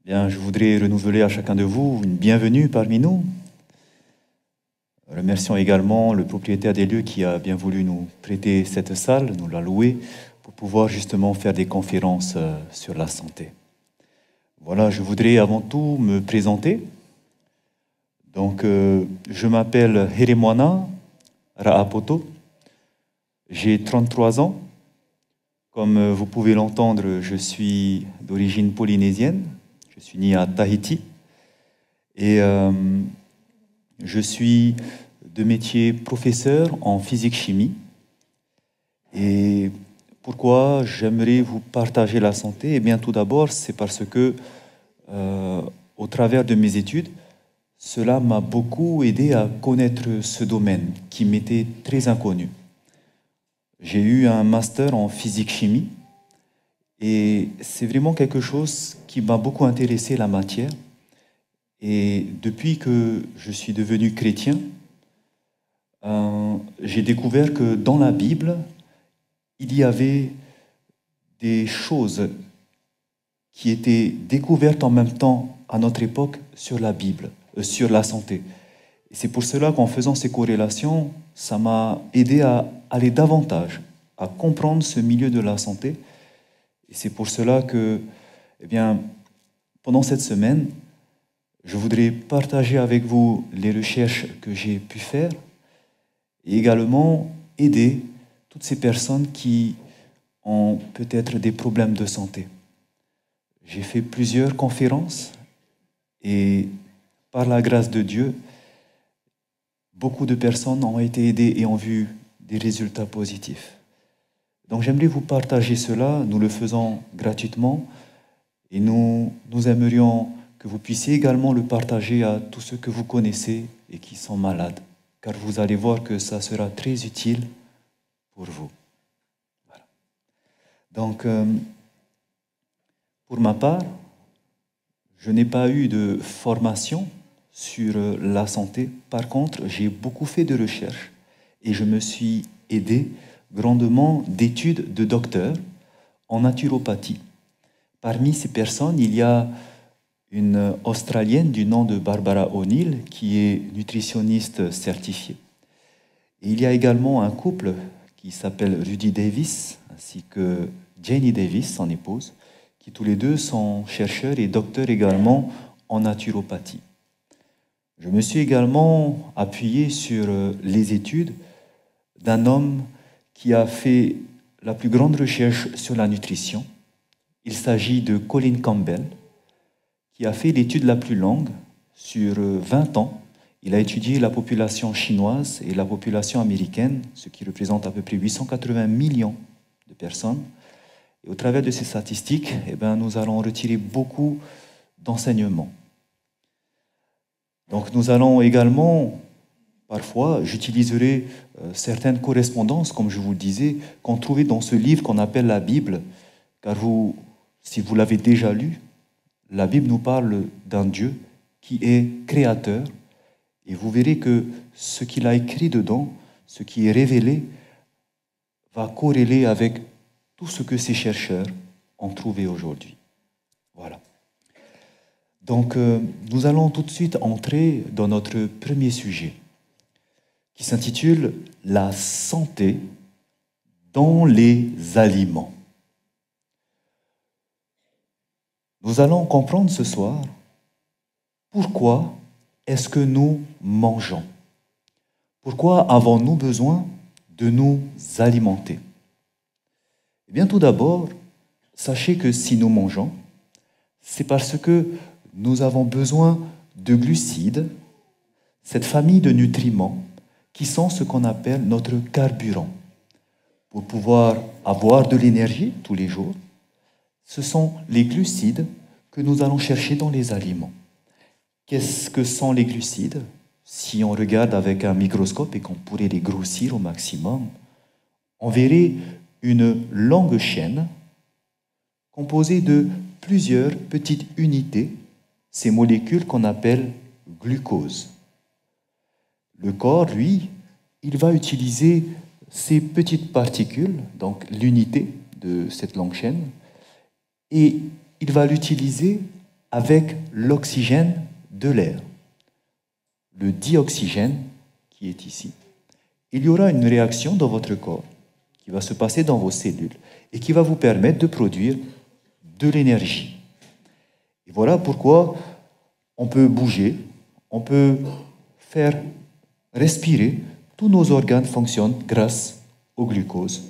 Bien, je voudrais renouveler à chacun de vous une bienvenue parmi nous. Remercions également le propriétaire des lieux qui a bien voulu nous prêter cette salle, nous l'a louée, pour pouvoir justement faire des conférences sur la santé. Voilà, je voudrais avant tout me présenter. Donc, je m'appelle Heremwana Raapoto. J'ai 33 ans. Comme vous pouvez l'entendre, je suis d'origine polynésienne. Je suis né à Tahiti. Et je suis de métier professeur en physique-chimie. Et pourquoi j'aimerais vous partager la santé? Eh bien, tout d'abord, c'est parce que, au travers de mes études, cela m'a beaucoup aidé à connaître ce domaine qui m'était très inconnu. J'ai eu un master en physique-chimie et c'est vraiment quelque chose qui m'a beaucoup intéressé, la matière. Et depuis que je suis devenu chrétien, j'ai découvert que dans la Bible, il y avait des choses qui étaient découvertes en même temps à notre époque sur la Bible, sur la santé. Et c'est pour cela qu'en faisant ces corrélations, ça m'a aidé à aller davantage, à comprendre ce milieu de la santé. Et c'est pour cela que, eh bien, pendant cette semaine, je voudrais partager avec vous les recherches que j'ai pu faire et également aider toutes ces personnes qui ont peut-être des problèmes de santé. J'ai fait plusieurs conférences et par la grâce de Dieu, beaucoup de personnes ont été aidées et ont vu des résultats positifs. Donc j'aimerais vous partager cela, nous le faisons gratuitement et nous aimerions que vous puissiez également le partager à tous ceux que vous connaissez et qui sont malades, car vous allez voir que ça sera très utile pour vous. Voilà. Donc, pour ma part, je n'ai pas eu de formation sur la santé. Par contre, j'ai beaucoup fait de recherches et je me suis aidé grandement d'études de docteurs en naturopathie. Parmi ces personnes, il y a une Australienne du nom de Barbara O'Neill qui est nutritionniste certifiée. Et il y a également un couple qui s'appelle Rudy Davis ainsi que Jenny Davis, son épouse, qui tous les deux sont chercheurs et docteurs également en naturopathie. Je me suis également appuyé sur les études d'un homme qui a fait la plus grande recherche sur la nutrition. Il s'agit de Colin Campbell, qui a fait l'étude la plus longue sur 20 ans. Il a étudié la population chinoise et la population américaine, ce qui représente à peu près 880 millions de personnes. Et au travers de ces statistiques, eh bien, nous allons retirer beaucoup d'enseignements. Donc nous allons également, parfois, j'utiliserai certaines correspondances, comme je vous le disais, qu'on trouvait dans ce livre qu'on appelle la Bible, car vous, si vous l'avez déjà lu, la Bible nous parle d'un Dieu qui est créateur, et vous verrez que ce qu'il a écrit dedans, ce qui est révélé, va corréler avec tout ce que ces chercheurs ont trouvé aujourd'hui. Voilà. Donc, nous allons tout de suite entrer dans notre premier sujet, qui s'intitule « La santé dans les aliments ». Nous allons comprendre ce soir pourquoi est-ce que nous mangeons. Pourquoi avons-nous besoin de nous alimenter? Eh bien, tout d'abord, sachez que si nous mangeons, c'est parce que nous avons besoin de glucides, cette famille de nutriments qui sont ce qu'on appelle notre carburant. Pour pouvoir avoir de l'énergie tous les jours, ce sont les glucides que nous allons chercher dans les aliments. Qu'est-ce que sont les glucides? Si on regarde avec un microscope et qu'on pourrait les grossir au maximum, on verrait une longue chaîne composée de plusieurs petites unités, ces molécules qu'on appelle glucose. Le corps, lui, il va utiliser ces petites particules, donc l'unité de cette longue chaîne, et il va l'utiliser avec l'oxygène de l'air, le dioxygène qui est ici. Il y aura une réaction dans votre corps qui va se passer dans vos cellules et qui va vous permettre de produire de l'énergie. Et voilà pourquoi on peut bouger, on peut faire respirer, tous nos organes fonctionnent grâce au glucose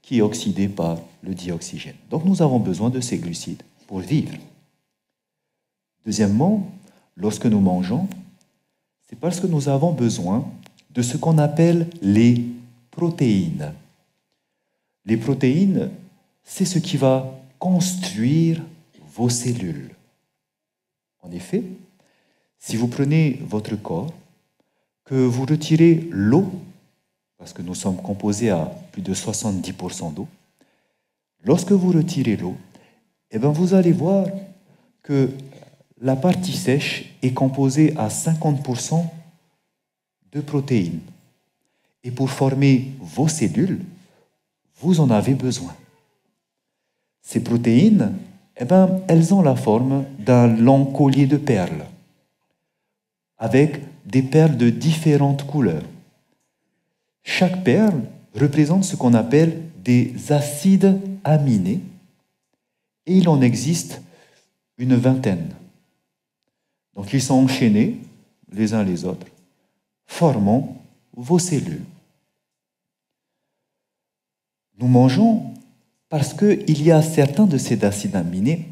qui est oxydé par le dioxygène. Donc nous avons besoin de ces glucides pour vivre. Deuxièmement, lorsque nous mangeons, c'est parce que nous avons besoin de ce qu'on appelle les protéines. Les protéines, c'est ce qui va construire vos cellules. En effet, si vous prenez votre corps, que vous retirez l'eau, parce que nous sommes composés à plus de 70% d'eau, lorsque vous retirez l'eau, eh bien vous allez voir que la partie sèche est composée à 50% de protéines. Et pour former vos cellules, vous en avez besoin. Ces protéines, eh bien, elles ont la forme d'un long collier de perles, avec des perles de différentes couleurs. Chaque perle représente ce qu'on appelle des acides aminés, et il en existe une vingtaine. Donc ils sont enchaînés les uns les autres, formant vos cellules. Nous mangeons parce qu'il y a certains de ces acides aminés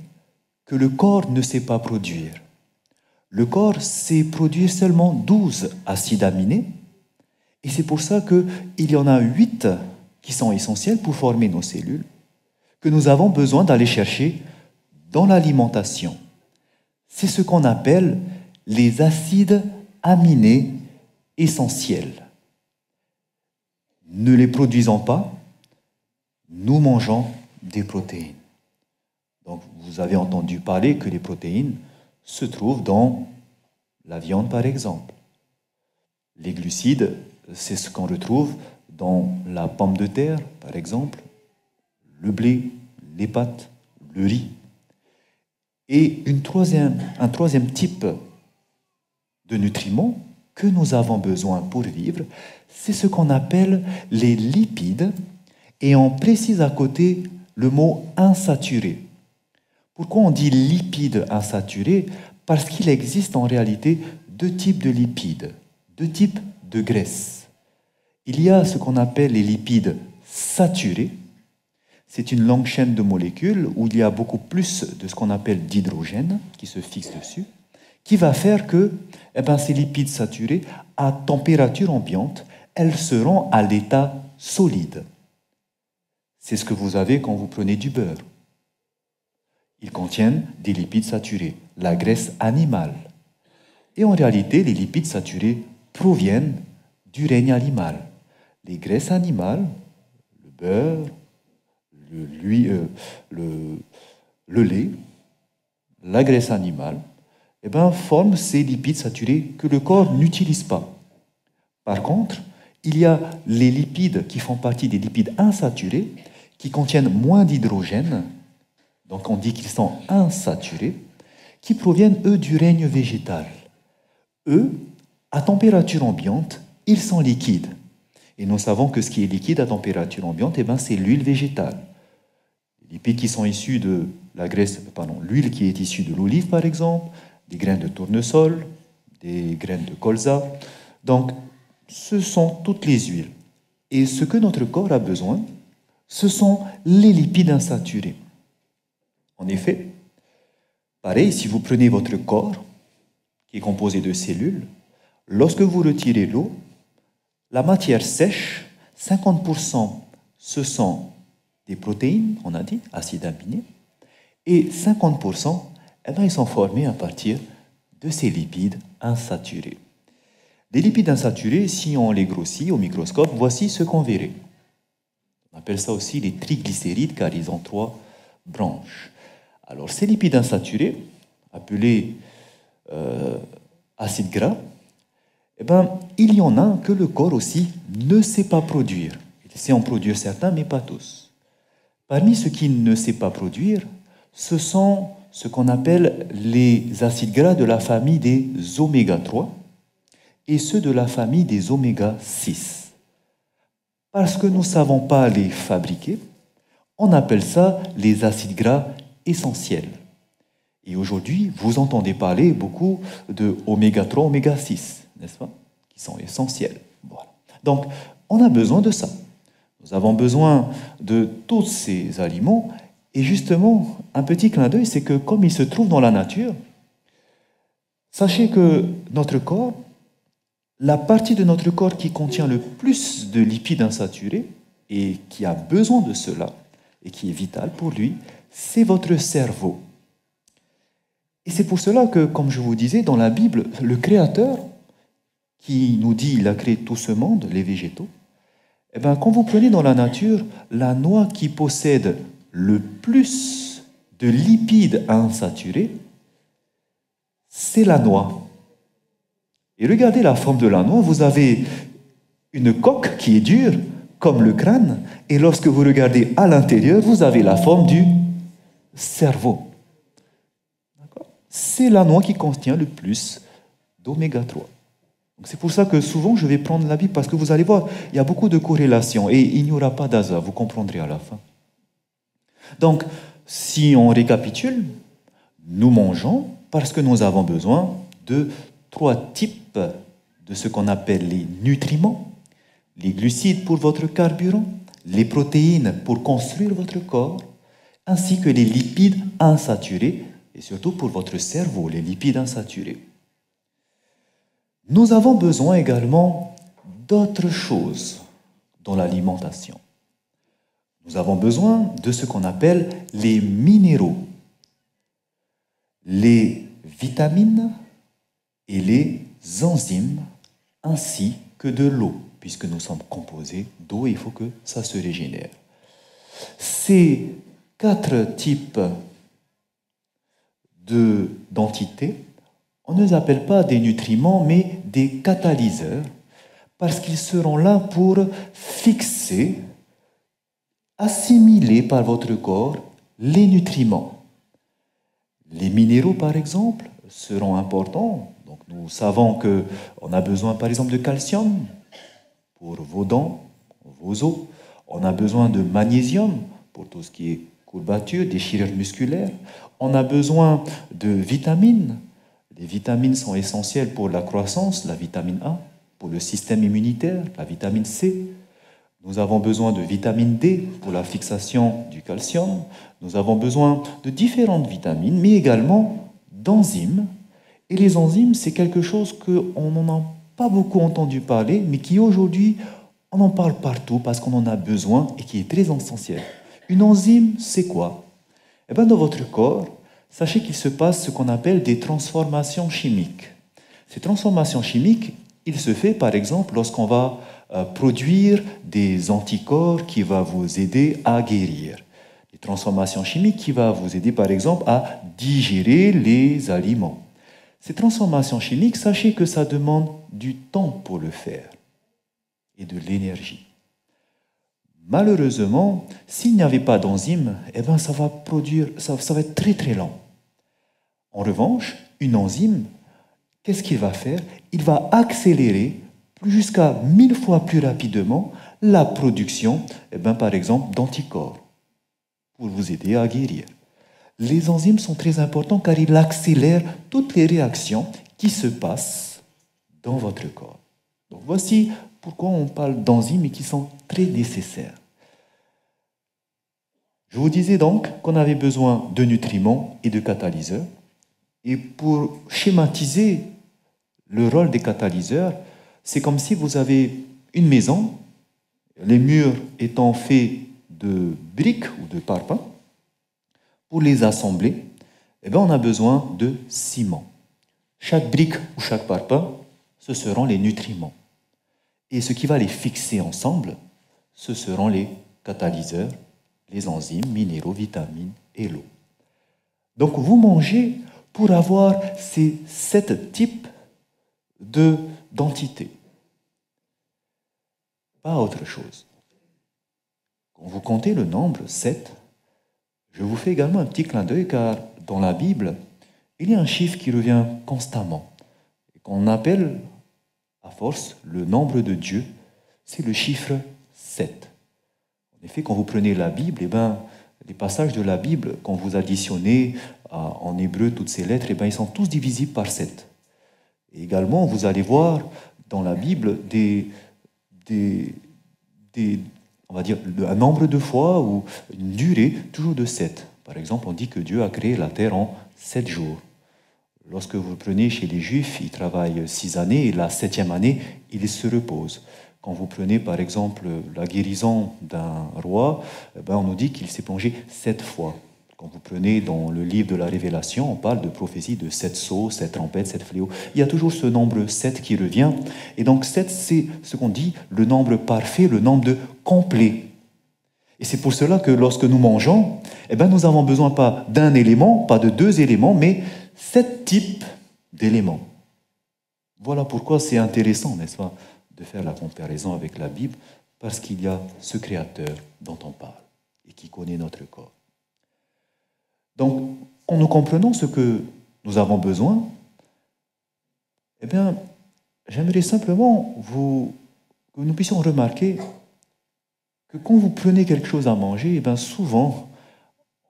que le corps ne sait pas produire. Le corps sait produire seulement 12 acides aminés, et c'est pour ça qu'il y en a 8 qui sont essentiels pour former nos cellules, que nous avons besoin d'aller chercher dans l'alimentation. C'est ce qu'on appelle les acides aminés essentiels. Ne les produisant pas, nous mangeons des protéines. Donc, vous avez entendu parler que les protéines se trouvent dans la viande, par exemple. Les glucides, c'est ce qu'on retrouve dans la pomme de terre, par exemple, le blé, les pâtes, le riz. Et un troisième type de nutriments que nous avons besoin pour vivre, c'est ce qu'on appelle les lipides, et on précise à côté le mot insaturé. Pourquoi on dit lipides insaturés? Parce qu'il existe en réalité deux types de lipides, deux types de graisses. Il y a ce qu'on appelle les lipides saturés. C'est une longue chaîne de molécules où il y a beaucoup plus de ce qu'on appelle d'hydrogène qui se fixe dessus, qui va faire que ces lipides saturés, à température ambiante, elles seront à l'état solide. C'est ce que vous avez quand vous prenez du beurre. Ils contiennent des lipides saturés, la graisse animale. Et en réalité, les lipides saturés proviennent du règne animal. Les graisses animales, le beurre, le lait, la graisse animale, forment ces lipides saturés que le corps n'utilise pas. Par contre, il y a les lipides qui font partie des lipides insaturés, qui contiennent moins d'hydrogène, donc on dit qu'ils sont insaturés, qui proviennent, eux, du règne végétal. Eux, à température ambiante, ils sont liquides. Et nous savons que ce qui est liquide à température ambiante, c'est l'huile végétale. Les lipides qui sont issus de l'huile qui est issue de l'olive, par exemple, des graines de tournesol, des graines de colza. Donc, ce sont toutes les huiles. Et ce que notre corps a besoin, ce sont les lipides insaturés. En effet, pareil, si vous prenez votre corps, qui est composé de cellules, lorsque vous retirez l'eau, la matière sèche, 50%, ce sont des protéines, on a dit, acides aminés, et 50%, ils sont formés à partir de ces lipides insaturés. Les lipides insaturés, si on les grossit au microscope, voici ce qu'on verrait. On appelle ça aussi les triglycérides, car ils ont 3 branches. Alors, ces lipides insaturés, appelés acides gras, il y en a que le corps aussi ne sait pas produire. Il sait en produire certains, mais pas tous. Parmi ceux qu'il ne sait pas produire, ce sont ce qu'on appelle les acides gras de la famille des oméga 3 et ceux de la famille des oméga 6. Parce que nous ne savons pas les fabriquer, on appelle ça les acides gras essentiels. Et aujourd'hui, vous entendez parler beaucoup de oméga 3, oméga 6, n'est-ce pas? Qui sont essentiels. Voilà. Donc, on a besoin de ça. Nous avons besoin de tous ces aliments. Et justement, un petit clin d'œil, c'est que comme ils se trouvent dans la nature, sachez que notre corps, la partie de notre corps qui contient le plus de lipides insaturés et qui a besoin de cela et qui est vital pour lui, c'est votre cerveau. Et c'est pour cela que, comme je vous disais, dans la Bible, le Créateur, qui nous dit qu'il a créé tout ce monde, les végétaux, eh bien, quand vous prenez dans la nature, la noix qui possède le plus de lipides insaturés, c'est la noix. Et regardez la forme de la noix, vous avez une coque qui est dure, comme le crâne, et lorsque vous regardez à l'intérieur, vous avez la forme du cerveau. C'est la noix qui contient le plus d'oméga 3. C'est pour ça que souvent je vais prendre la Bible, parce que vous allez voir, il y a beaucoup de corrélations, et il n'y aura pas d'hasard, vous comprendrez à la fin. Donc, si on récapitule, nous mangeons parce que nous avons besoin de 3 types de ce qu'on appelle les nutriments, les glucides pour votre carburant, les protéines pour construire votre corps, ainsi que les lipides insaturés, et surtout pour votre cerveau, les lipides insaturés. Nous avons besoin également d'autres choses dans l'alimentation. Nous avons besoin de ce qu'on appelle les minéraux, les vitamines et les enzymes, ainsi que de l'eau, puisque nous sommes composés d'eau et il faut que ça se régénère. Ces 4 types d'entités, on ne les appelle pas des nutriments, mais des catalyseurs, parce qu'ils seront là pour fixer, assimiler par votre corps les nutriments. Les minéraux, par exemple, seront importants. Donc, nous savons qu'on a besoin, par exemple, de calcium pour vos dents, vos os. On a besoin de magnésium pour tout ce qui est courbature, déchirure musculaire. On a besoin de vitamines. Les vitamines sont essentielles pour la croissance, la vitamine A, pour le système immunitaire, la vitamine C. Nous avons besoin de vitamine D pour la fixation du calcium. Nous avons besoin de différentes vitamines, mais également d'enzymes. Et les enzymes, c'est quelque chose qu'on n'en a pas beaucoup entendu parler, mais qui aujourd'hui, on en parle partout parce qu'on en a besoin et qui est très essentiel. Une enzyme, c'est quoi? Eh bien, dans votre corps, sachez qu'il se passe ce qu'on appelle des transformations chimiques. Ces transformations chimiques, il se fait par exemple lorsqu'on va produire des anticorps qui vont vous aider à guérir. Des transformations chimiques qui vont vous aider par exemple à digérer les aliments. Ces transformations chimiques, sachez que ça demande du temps pour le faire et de l'énergie. Malheureusement, s'il n'y avait pas d'enzyme, eh ben ça va être très très lent. En revanche, une enzyme, qu'est-ce qu'il va faire? Il va accélérer jusqu'à 1000 fois plus rapidement la production, par exemple, d'anticorps pour vous aider à guérir. Les enzymes sont très importants car ils accélèrent toutes les réactions qui se passent dans votre corps. Donc voici pourquoi on parle d'enzymes et qui sont très nécessaires. Je vous disais donc qu'on avait besoin de nutriments et de catalyseurs. Et pour schématiser le rôle des catalyseurs, c'est comme si vous avez une maison, les murs étant faits de briques ou de parpaings. Pour les assembler, on a besoin de ciment. Chaque brique ou chaque parpaing, ce seront les nutriments. Et ce qui va les fixer ensemble, ce seront les catalyseurs, les enzymes, minéraux, vitamines et l'eau. Donc vous mangez pour avoir ces 7 types d'entités. Pas autre chose. Quand vous comptez le nombre 7, je vous fais également un petit clin d'œil car dans la Bible, il y a un chiffre qui revient constamment, et qu'on appelle, à force, le nombre de Dieu, c'est le chiffre 7. En effet, quand vous prenez la Bible, les passages de la Bible, quand vous additionnez en hébreu toutes ces lettres, ils sont tous divisibles par 7. Et également, vous allez voir dans la Bible on va dire, un nombre de fois ou une durée toujours de 7. Par exemple, on dit que Dieu a créé la terre en 7 jours. Lorsque vous prenez chez les Juifs, ils travaillent 6 années et la 7e année, ils se reposent. Quand vous prenez par exemple la guérison d'un roi, on nous dit qu'il s'est plongé 7 fois. Quand vous prenez dans le livre de la Révélation, on parle de prophétie de 7 sceaux, 7 trompettes, 7 fléaux. Il y a toujours ce nombre 7 qui revient. Et donc 7, c'est ce qu'on dit le nombre parfait, le nombre de complet. Et c'est pour cela que lorsque nous mangeons, nous avons besoin pas d'un élément, pas de 2 éléments, mais 7 types d'éléments. Voilà pourquoi c'est intéressant, n'est-ce pas, de faire la comparaison avec la Bible, parce qu'il y a ce Créateur dont on parle et qui connaît notre corps. Donc, quand nous comprenons ce que nous avons besoin, j'aimerais simplement que nous puissions remarquer que quand vous prenez quelque chose à manger, souvent,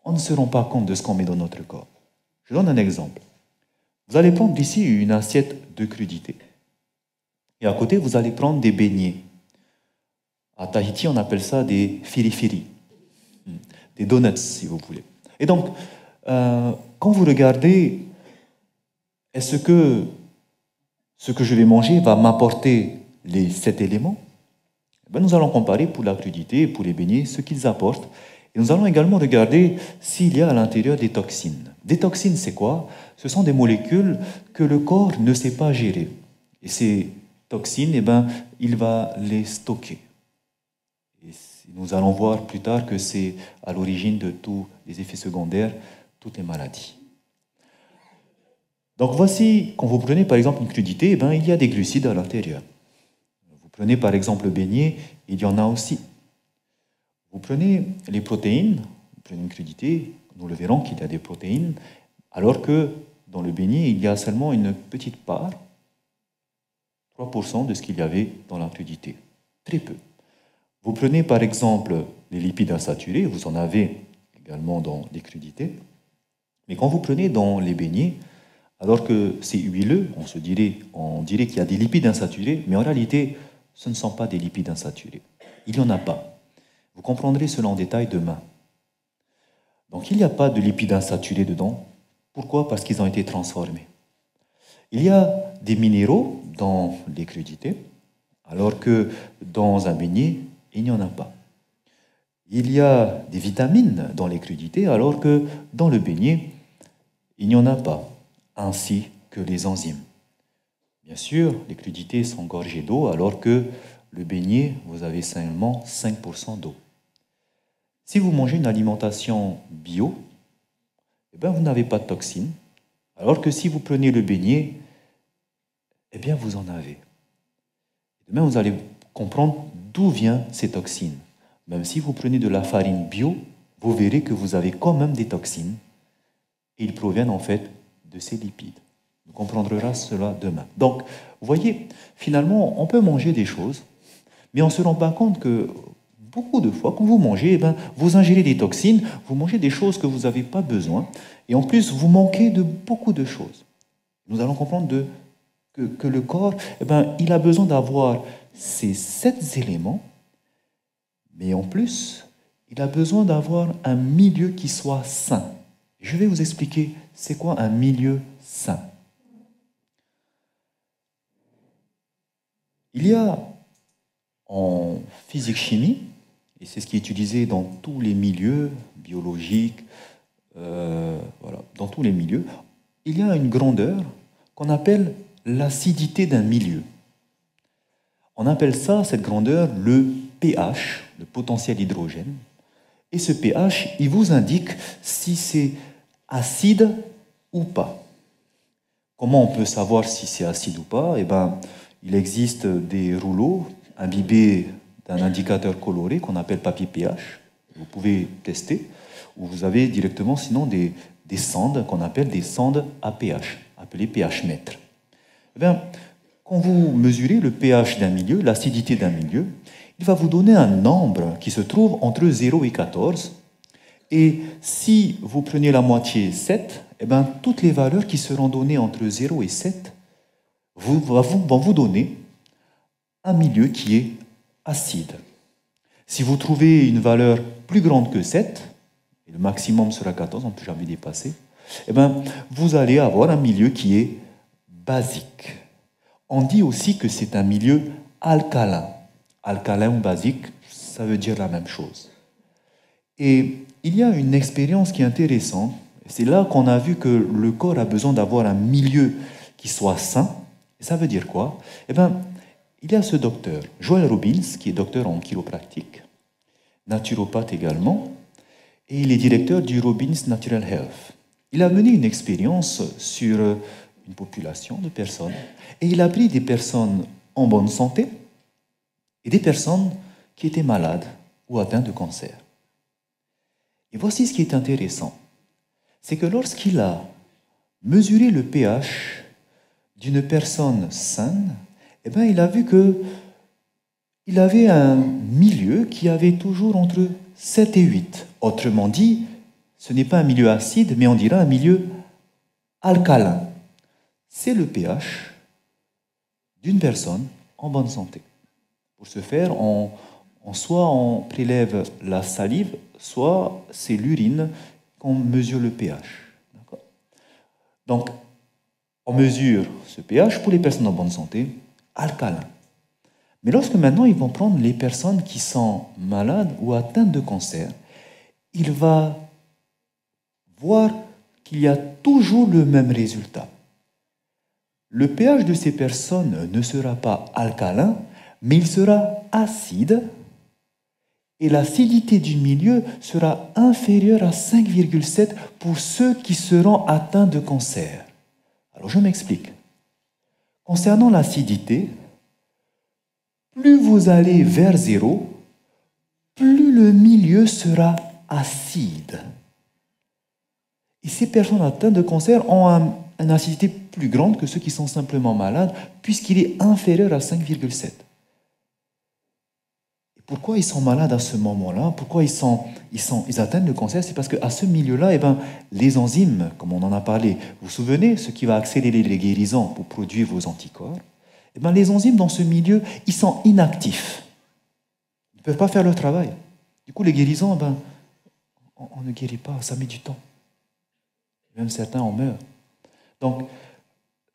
on ne se rend pas compte de ce qu'on met dans notre corps. Je donne un exemple. Vous allez prendre ici une assiette de crudités. Et à côté, vous allez prendre des beignets. À Tahiti, on appelle ça des firifiri, des donuts, si vous voulez. Et donc, quand vous regardez, est-ce que ce que je vais manger va m'apporter les 7 éléments? Nous allons comparer pour la crudité et pour les beignets ce qu'ils apportent. Et nous allons également regarder s'il y a à l'intérieur des toxines. Des toxines, c'est quoi? Ce sont des molécules que le corps ne sait pas gérer. Et ces toxines, il va les stocker. Et nous allons voir plus tard que c'est à l'origine de tous les effets secondaires, toutes les maladies. Donc voici, quand vous prenez par exemple une crudité, il y a des glucides à l'intérieur. Vous prenez par exemple le beignet, il y en a aussi. Vous prenez les protéines, vous prenez une crudité, nous le verrons qu'il y a des protéines, alors que dans le beignet, il y a seulement une petite part, 3% de ce qu'il y avait dans la crudité. Très peu. Vous prenez par exemple les lipides insaturés, vous en avez également dans les crudités, mais quand vous prenez dans les beignets, alors que c'est huileux, on dirait qu'il y a des lipides insaturés, mais en réalité, ce ne sont pas des lipides insaturés. Il n'y en a pas. Vous comprendrez cela en détail demain. Donc il n'y a pas de lipides insaturés dedans. Pourquoi? Parce qu'ils ont été transformés. Il y a des minéraux dans les crudités, alors que dans un beignet, il n'y en a pas. Il y a des vitamines dans les crudités, alors que dans le beignet, il n'y en a pas, ainsi que les enzymes. Bien sûr, les crudités sont gorgées d'eau, alors que le beignet, vous avez seulement 5% d'eau. Si vous mangez une alimentation bio, vous n'avez pas de toxines, alors que si vous prenez le beignet, vous en avez. Demain, vous allez comprendre d'où viennent ces toxines. Même si vous prenez de la farine bio, vous verrez que vous avez quand même des toxines, et ils proviennent en fait de ces lipides. On comprendra cela demain. Donc, vous voyez, finalement, on peut manger des choses, mais on ne se rend pas compte que beaucoup de fois, quand vous mangez, vous ingérez des toxines, vous mangez des choses que vous n'avez pas besoin, et en plus, vous manquez de beaucoup de choses. Nous allons comprendre que le corps, il a besoin d'avoir ces 7 éléments, mais en plus, il a besoin d'avoir un milieu qui soit sain. Je vais vous expliquer c'est quoi un milieu sain. Il y a en physique-chimie, et c'est ce qui est utilisé dans tous les milieux biologiques, dans tous les milieux, il y a une grandeur qu'on appelle l'acidité d'un milieu. On appelle ça, cette grandeur, le pH, le potentiel hydrogène. Et ce pH, il vous indique si c'est acide ou pas. Comment on peut savoir si c'est acide ou pas? Il existe des rouleaux imbibés d'un indicateur coloré qu'on appelle papier pH. Vous pouvez tester. Ou vous avez directement sinon des des sondes qu'on appelle des sondes à pH, appelées pH-mètres. Eh bien, quand vous mesurez le pH d'un milieu, l'acidité d'un milieu, il va vous donner un nombre qui se trouve entre 0 et 14. Et si vous prenez la moitié 7, eh bien, toutes les valeurs qui seront données entre 0 et 7 vont vous donner un milieu qui est acide. Si vous trouvez une valeur plus grande que 7, et le maximum sera 14, on ne peut jamais dépasser, eh bien, vous allez avoir un milieu qui est basique. On dit aussi que c'est un milieu alcalin. Alcalin ou basique, ça veut dire la même chose. Et il y a une expérience qui est intéressante. C'est là qu'on a vu que le corps a besoin d'avoir un milieu qui soit sain. Et ça veut dire quoi? Eh bien, il y a ce docteur, Joel Robbins, qui est docteur en chiropractique, naturopathe également, et il est directeur du Robbins Natural Health. Il a mené une expérience sur une population de personnes, et il a pris des personnes en bonne santé et des personnes qui étaient malades ou atteintes de cancer. Et voici ce qui est intéressant, c'est que lorsqu'il a mesuré le pH d'une personne saine, eh bien, il a vu qu'il avait un milieu qui avait toujours entre 7 et 8. Autrement dit, ce n'est pas un milieu acide, mais on dirait un milieu alcalin. C'est le pH d'une personne en bonne santé. Pour ce faire, soit on prélève la salive, soit c'est l'urine qu'on mesure le pH. Donc, on mesure ce pH pour les personnes en bonne santé, alcalin. Mais lorsque maintenant ils vont prendre les personnes qui sont malades ou atteintes de cancer, il va voir qu'il y a toujours le même résultat. Le pH de ces personnes ne sera pas alcalin, mais il sera acide, et l'acidité du milieu sera inférieure à 5,7 pour ceux qui seront atteints de cancer. Alors je m'explique. Concernant l'acidité, plus vous allez vers 0, plus le milieu sera acide. Et ces personnes atteintes de cancer ont une acidité plus grande que ceux qui sont simplement malades, puisqu'il est inférieur à 5,7. Et pourquoi ils sont malades à ce moment-là? Pourquoi ils atteignent le cancer? C'est parce qu'à ce milieu-là, les enzymes, comme on en a parlé, vous vous souvenez, ce qui va accélérer les guérisons pour produire vos anticorps, les enzymes dans ce milieu, ils sont inactifs. Ils ne peuvent pas faire leur travail. Du coup, les guérisons, on ne guérit pas, ça met du temps. Même certains en meurent. Donc,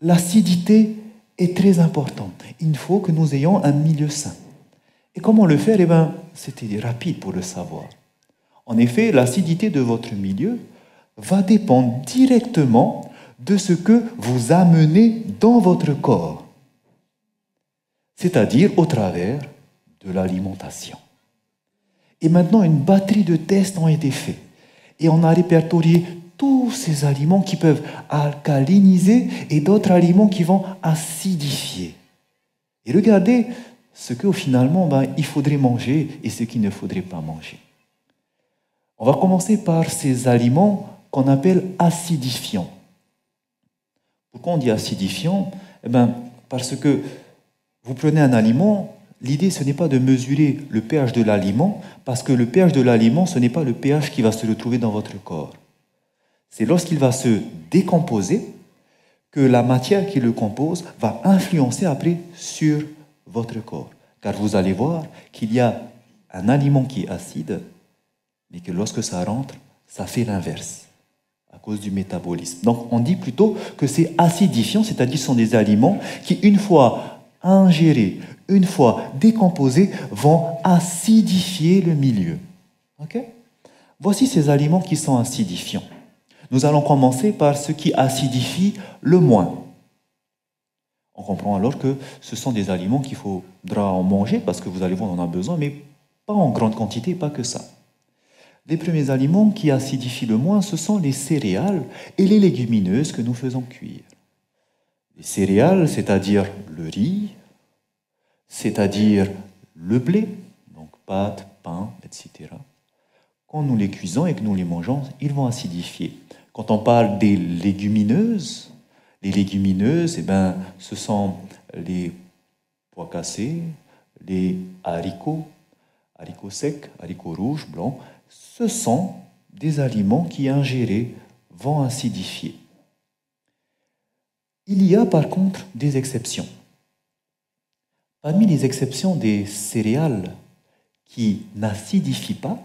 l'acidité est très importante. Il faut que nous ayons un milieu sain. Et comment le faire? C'était rapide pour le savoir. En effet, l'acidité de votre milieu va dépendre directement de ce que vous amenez dans votre corps, c'est-à-dire au travers de l'alimentation. Et maintenant, une batterie de tests ont été faits. Et on a répertorié tous ces aliments qui peuvent alcaliniser et d'autres aliments qui vont acidifier. Et regardez ce que finalement il faudrait manger et ce qu'il ne faudrait pas manger. On va commencer par ces aliments qu'on appelle acidifiants. Pourquoi on dit acidifiant? Parce que vous prenez un aliment, l'idée ce n'est pas de mesurer le pH de l'aliment, parce que le pH de l'aliment, ce n'est pas le pH qui va se retrouver dans votre corps. C'est lorsqu'il va se décomposer que la matière qui le compose va influencer après sur votre corps. Car vous allez voir qu'il y a un aliment qui est acide, mais que lorsque ça rentre, ça fait l'inverse, à cause du métabolisme. Donc on dit plutôt que c'est acidifiant, c'est-à-dire ce sont des aliments qui, une fois ingérés, une fois décomposés, vont acidifier le milieu. Okay? Voici ces aliments qui sont acidifiants. Nous allons commencer par ce qui acidifie le moins. On comprend alors que ce sont des aliments qu'il faudra en manger parce que vous allez voir, on en a besoin, mais pas en grande quantité, pas que ça. Les premiers aliments qui acidifient le moins, ce sont les céréales et les légumineuses que nous faisons cuire. Les céréales, c'est-à-dire le riz, c'est-à-dire le blé, donc pâtes, pain, etc. Quand nous les cuisons et que nous les mangeons, ils vont acidifier. Quand on parle des légumineuses, les légumineuses, ce sont les pois cassés, les haricots, haricots secs, haricots rouges, blancs. Ce sont des aliments qui, ingérés, vont acidifier. Il y a par contre des exceptions. Parmi les exceptions des céréales qui n'acidifient pas,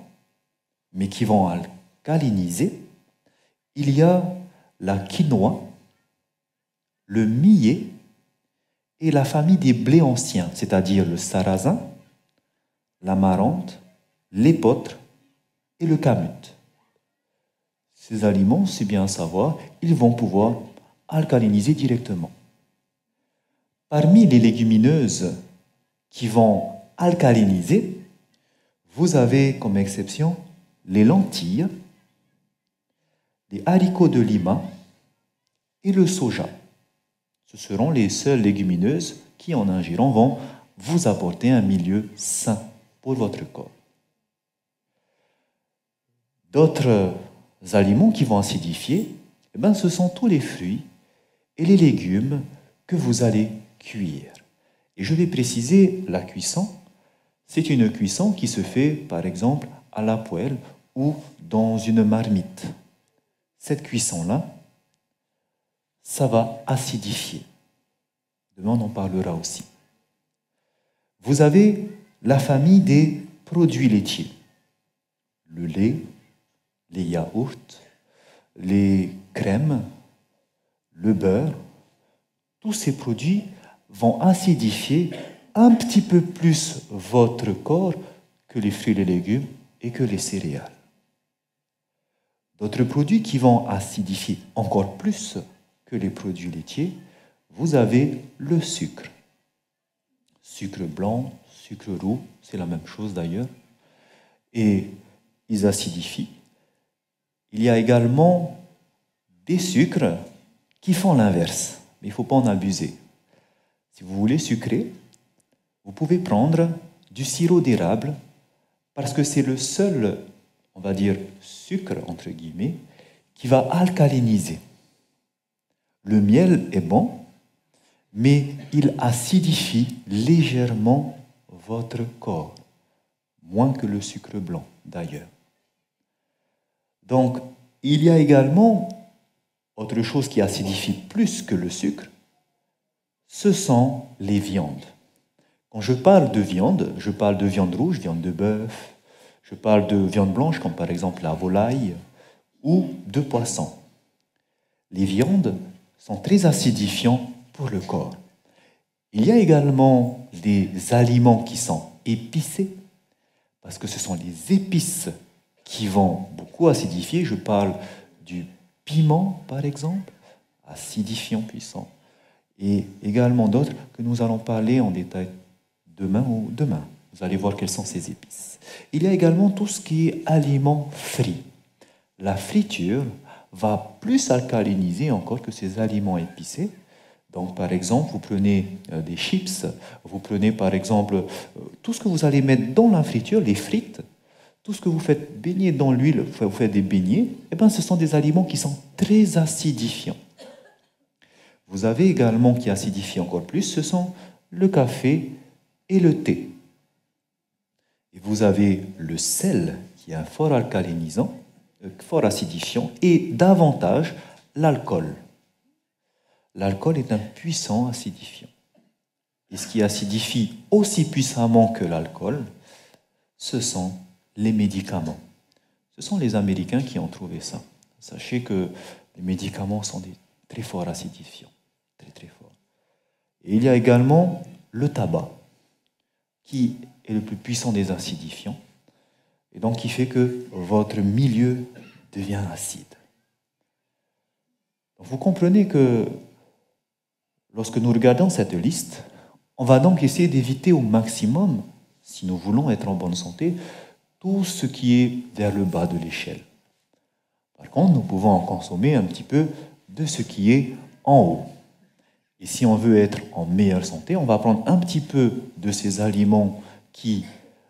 mais qui vont alcaliniser, il y a la quinoa, le millet et la famille des blés anciens, c'est-à-dire le sarrasin, l'amarante, l'épeautre et le kamut. Ces aliments, c'est bien à savoir, ils vont pouvoir alcaliniser directement. Parmi les légumineuses qui vont alcaliniser, vous avez comme exception les lentilles, les haricots de Lima et le soja. Ce seront les seules légumineuses qui, en ingérant, vont vous apporter un milieu sain pour votre corps. D'autres aliments qui vont acidifier, ce sont tous les fruits et les légumes que vous allez cuire. Et je vais préciser la cuisson. C'est une cuisson qui se fait, par exemple, à la poêle ou dans une marmite. Cette cuisson-là, ça va acidifier. Demain, on en parlera aussi. Vous avez la famille des produits laitiers. Le lait, les yaourts, les crèmes, le beurre. Tous ces produits vont acidifier un petit peu plus votre corps que les fruits et les légumes et que les céréales. D'autres produits qui vont acidifier encore plus que les produits laitiers, vous avez le sucre. Sucre blanc, sucre roux, c'est la même chose d'ailleurs. Et ils acidifient. Il y a également des sucres qui font l'inverse, mais il ne faut pas en abuser. Si vous voulez sucrer, vous pouvez prendre du sirop d'érable parce que c'est le seul, on va dire, sucre, entre guillemets, qui va alcaliniser. Le miel est bon, mais il acidifie légèrement votre corps, moins que le sucre blanc d'ailleurs. Donc, il y a également autre chose qui acidifie plus que le sucre, ce sont les viandes. Quand je parle de viande rouge, viande de bœuf, je parle de viande blanche, comme par exemple la volaille, ou de poisson. Les viandes sont très acidifiants pour le corps. Il y a également des aliments qui sont épicés, parce que ce sont les épices qui vont beaucoup acidifier. Je parle du piment, par exemple, acidifiant puissant. Et également d'autres que nous allons parler en détail demain. Vous allez voir quelles sont ces épices. Il y a également tout ce qui est aliments frits. La friture va plus alcaliniser encore que ces aliments épicés. Donc, par exemple, vous prenez des chips, vous prenez par exemple tout ce que vous allez mettre dans la friture, les frites, tout ce que vous faites baigner dans l'huile, vous faites des beignets, ce sont des aliments qui sont très acidifiants. Vous avez également qui acidifient encore plus, ce sont le café et le thé. Et vous avez le sel qui est un fort alcalinisant, fort acidifiant, et davantage l'alcool. L'alcool est un puissant acidifiant. Et ce qui acidifie aussi puissamment que l'alcool, ce sont les médicaments. Ce sont les Américains qui ont trouvé ça. Sachez que les médicaments sont des très forts acidifiants. Très très forts. Et il y a également le tabac, qui est le plus puissant des acidifiants, et donc qui fait que votre milieu devient acide. Donc vous comprenez que lorsque nous regardons cette liste, on va donc essayer d'éviter au maximum, si nous voulons être en bonne santé, tout ce qui est vers le bas de l'échelle. Par contre, nous pouvons en consommer un petit peu de ce qui est en haut. Et si on veut être en meilleure santé, on va prendre un petit peu de ces aliments qui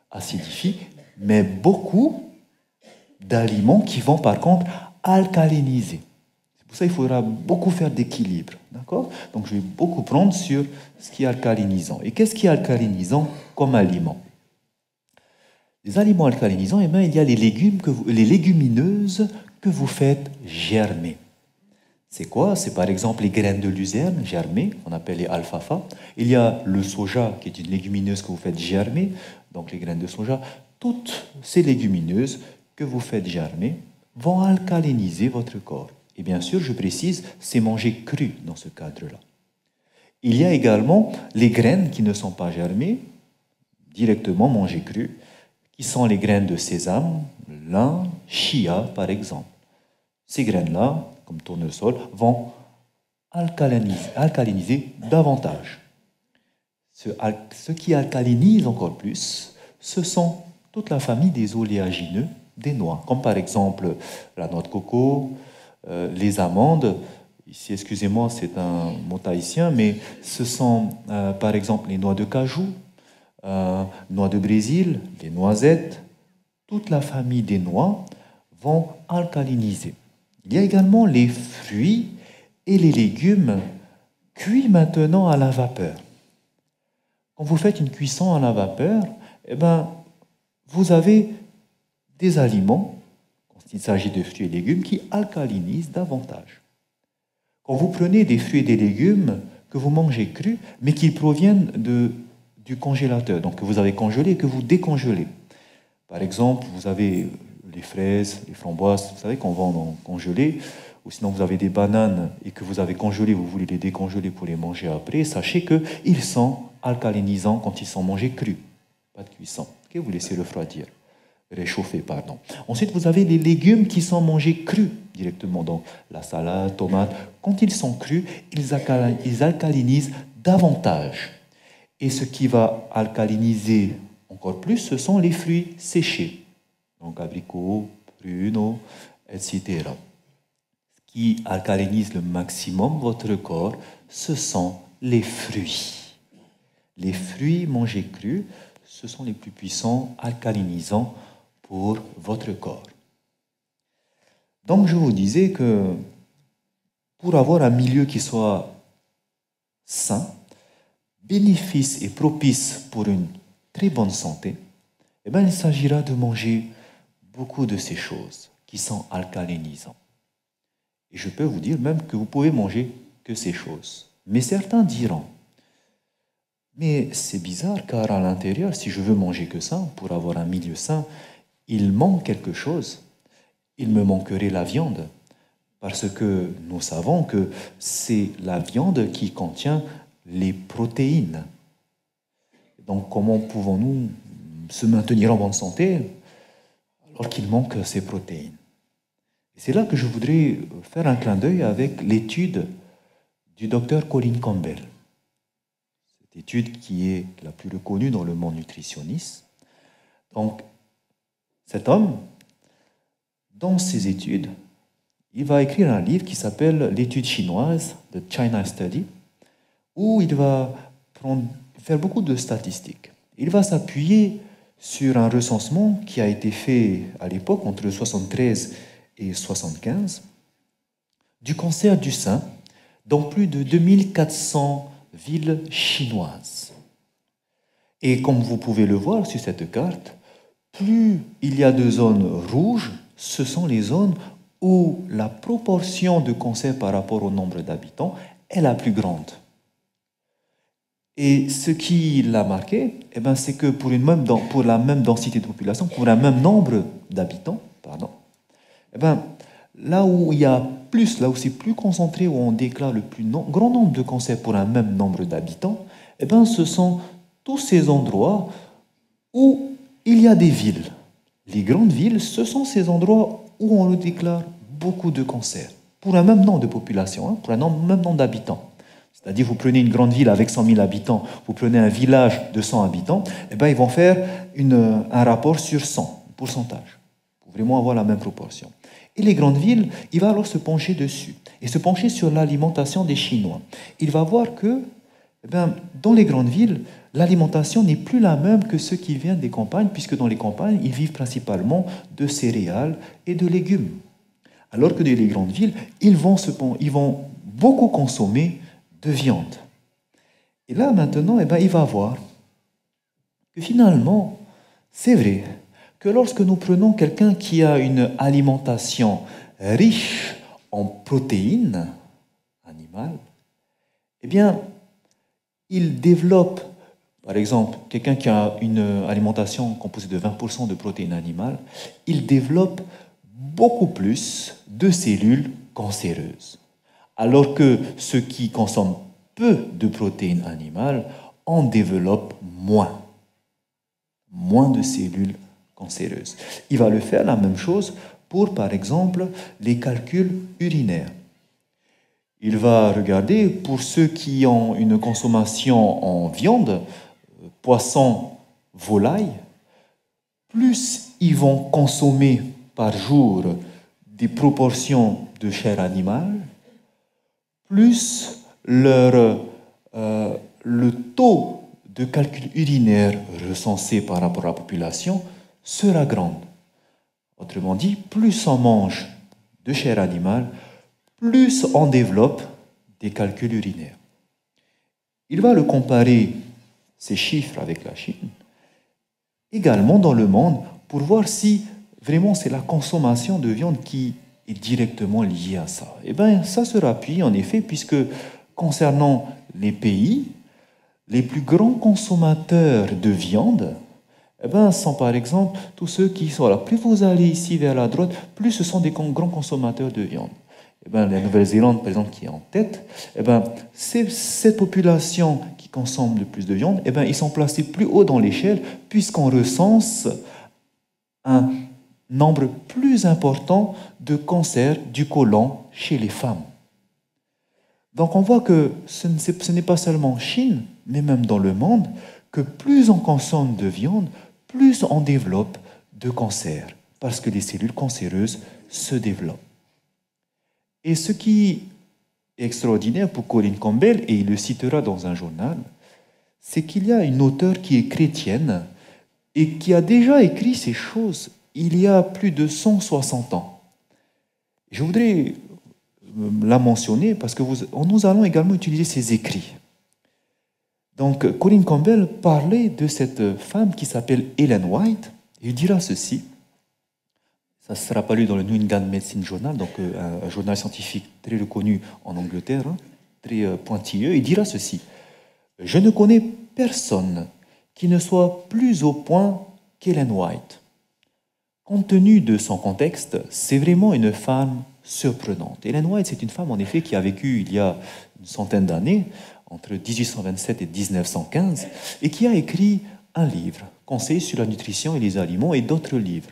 acidifient, mais beaucoup d'aliments qui vont par contre alcaliniser. Pour ça, il faudra beaucoup faire d'équilibre. D'accord? Donc, je vais beaucoup prendre sur ce qui est alcalinisant. Et qu'est-ce qui est alcalinisant comme aliment? Les aliments alcalinisants, eh bien, il y a les légumineuses que vous faites germer. C'est quoi? C'est par exemple les graines de luzerne germées, qu'on appelle les alfalfa. Il y a le soja, qui est une légumineuse que vous faites germer, donc les graines de soja. Toutes ces légumineuses que vous faites germer vont alcaliniser votre corps. Et bien sûr, je précise, c'est manger cru dans ce cadre-là. Il y a également les graines qui ne sont pas germées, directement mangées crues, qui sont les graines de sésame, lin, chia par exemple. Ces graines-là, comme tournesol, vont alcaliniser davantage. Ce qui alcalinise encore plus, ce sont toute la famille des oléagineux, des noix, comme par exemple la noix de coco, les amandes. Ici, excusez-moi, c'est un mot tahitien, mais ce sont par exemple les noix de cajou, noix de Brésil, les noisettes. Toute la famille des noix vont alcaliniser. Il y a également les fruits et les légumes cuits maintenant à la vapeur. Quand vous faites une cuisson à la vapeur, eh ben, vous avez des aliments, quand il s'agit de fruits et légumes, qui alcalinisent davantage. Quand vous prenez des fruits et des légumes que vous mangez crus, mais qui proviennent du congélateur, donc que vous avez congelé et que vous décongelez. Par exemple, vous avez les fraises, les framboises, vous savez qu'on vend en congelé, ou sinon vous avez des bananes et que vous avez congelé, vous voulez les décongeler pour les manger après, sachez qu'ils sont alcalinisants quand ils sont mangés crus, pas de cuisson. Okay, vous laissez refroidir, réchauffer, pardon. Ensuite, vous avez les légumes qui sont mangés crus directement, donc la salade, tomate. Quand ils sont crus, ils alcalinisent davantage. Et ce qui va alcaliniser encore plus, ce sont les fruits séchés, donc abricots, pruneaux, etc. Ce qui alcalinise le maximum votre corps, ce sont les fruits. Les fruits mangés crus, ce sont les plus puissants alcalinisants pour votre corps. Donc je vous disais que pour avoir un milieu qui soit sain, bénéfice et propice pour une très bonne santé, eh bien, il s'agira de manger beaucoup de ces choses qui sont alcalinisants. Et je peux vous dire même que vous pouvez manger que ces choses. Mais certains diront, mais c'est bizarre car à l'intérieur, si je veux manger que ça, pour avoir un milieu sain, il manque quelque chose. Il me manquerait la viande. Parce que nous savons que c'est la viande qui contient les protéines. Donc comment pouvons-nous se maintenir en bonne santé alors qu'il manque ces protéines? C'est là que je voudrais faire un clin d'œil avec l'étude du docteur Colin Campbell. Cette étude qui est la plus reconnue dans le monde nutritionniste. Donc, cet homme, dans ses études, il va écrire un livre qui s'appelle L'étude chinoise, The China Study, où il va faire beaucoup de statistiques. Il va s'appuyer sur un recensement qui a été fait à l'époque, entre 73 et 1975, du cancer du sein dans plus de 2400 villes chinoises. Et comme vous pouvez le voir sur cette carte, plus il y a de zones rouges, ce sont les zones où la proportion de cancer par rapport au nombre d'habitants est la plus grande. Et ce qui l'a marqué, eh ben, c'est que pour la même densité de population, pour un même nombre d'habitants, eh ben, là où il y a plus, là où c'est plus concentré, où on déclare le plus grand nombre de cancers pour un même nombre d'habitants, eh ben, ce sont tous ces endroits où il y a des villes. Les grandes villes, ce sont ces endroits où on déclare beaucoup de cancers, pour un même nombre de population, pour un même nombre d'habitants. C'est-à-dire, vous prenez une grande ville avec 100 000 habitants, vous prenez un village de 100 habitants, eh ben, ils vont faire un rapport sur 100, pourcentage, pour vraiment avoir la même proportion. Et les grandes villes, il va alors se pencher dessus, et se pencher sur l'alimentation des Chinois. Il va voir que, eh ben, dans les grandes villes, l'alimentation n'est plus la même que ceux qui viennent des campagnes, puisque dans les campagnes, ils vivent principalement de céréales et de légumes. Alors que dans les grandes villes, ils vont beaucoup consommer de viande. Et là, maintenant, il va voir que finalement, c'est vrai que lorsque nous prenons quelqu'un qui a une alimentation riche en protéines animales, eh bien, il développe, par exemple, quelqu'un qui a une alimentation composée de 20% de protéines animales, il développe beaucoup plus de cellules cancéreuses. Alors que ceux qui consomment peu de protéines animales en développent moins de cellules cancéreuses. Il va le faire la même chose pour, par exemple, les calculs urinaires. Il va regarder pour ceux qui ont une consommation en viande, poisson, volaille, plus ils vont consommer par jour des proportions de chair animale, plus le taux de calcul urinaire recensé par rapport à la population sera grand. Autrement dit, plus on mange de chair animale, plus on développe des calculs urinaires. Il va le comparer, ces chiffres, avec la Chine, également dans le monde, pour voir si vraiment c'est la consommation de viande qui est directement liée à ça. Eh bien, ça se rappuie en effet, puisque concernant les pays, les plus grands consommateurs de viande, eh bien, sont par exemple tous ceux qui sont là. Plus vous allez ici vers la droite, plus ce sont des grands consommateurs de viande. Eh bien, la Nouvelle-Zélande, par exemple, qui est en tête, eh bien, cette population qui consomme le plus de viande, eh bien, ils sont placés plus haut dans l'échelle puisqu'on recense un nombre plus important de cancers du côlon chez les femmes. Donc on voit que ce n'est pas seulement en Chine, mais même dans le monde, que plus on consomme de viande, plus on développe de cancers, parce que les cellules cancéreuses se développent. Et ce qui est extraordinaire pour Colin Campbell, et il le citera dans un journal, c'est qu'il y a une auteure qui est chrétienne et qui a déjà écrit ces choses il y a plus de 160 ans. Je voudrais la mentionner parce que nous allons également utiliser ses écrits. Donc, Colin Campbell parlait de cette femme qui s'appelle Ellen White. Il dira ceci. Ça ne sera pas lu dans le New England Medicine Journal, donc un journal scientifique très reconnu en Angleterre, très pointilleux. Il dira ceci. « Je ne connais personne qui ne soit plus au point qu'Ellen White. Compte tenu de son contexte, c'est vraiment une femme surprenante. Ellen White, c'est une femme en effet qui a vécu il y a une centaine d'années, entre 1827 et 1915, et qui a écrit un livre, Conseils sur la nutrition et les aliments, et d'autres livres.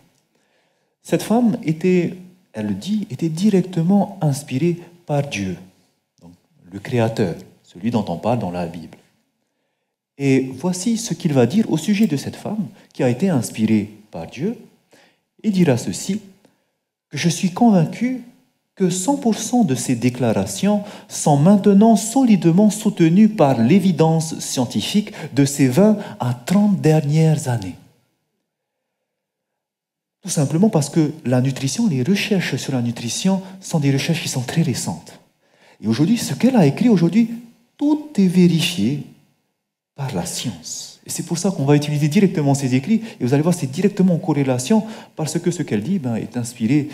Cette femme était, elle le dit, était directement inspirée par Dieu, donc le Créateur, celui dont on parle dans la Bible. Et voici ce qu'il va dire au sujet de cette femme qui a été inspirée par Dieu. Il dira ceci, que je suis convaincu que 100% de ces déclarations sont maintenant solidement soutenues par l'évidence scientifique de ces 20 à 30 dernières années. Tout simplement parce que la nutrition, les recherches sur la nutrition sont des recherches qui sont très récentes. Et aujourd'hui, ce qu'elle a écrit aujourd'hui, tout est vérifié par la science. Et c'est pour ça qu'on va utiliser directement ses écrits, et vous allez voir, c'est directement en corrélation, parce que ce qu'elle dit est inspiré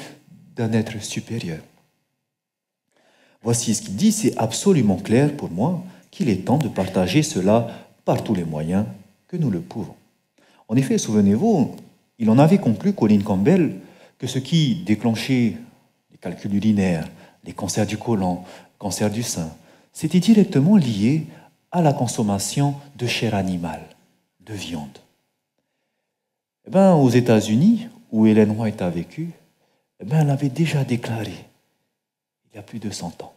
d'un être supérieur. Voici ce qu'il dit, c'est absolument clair pour moi qu'il est temps de partager cela par tous les moyens que nous le pouvons. En effet, souvenez-vous, il en avait conclu, Colin Campbell, que ce qui déclenchait les calculs urinaires, les cancers du côlon, cancer du sein, c'était directement lié à la consommation de chair animale, de viande. Aux États-Unis, où Ellen White a vécu, elle avait déjà déclaré, il y a plus de 100 ans.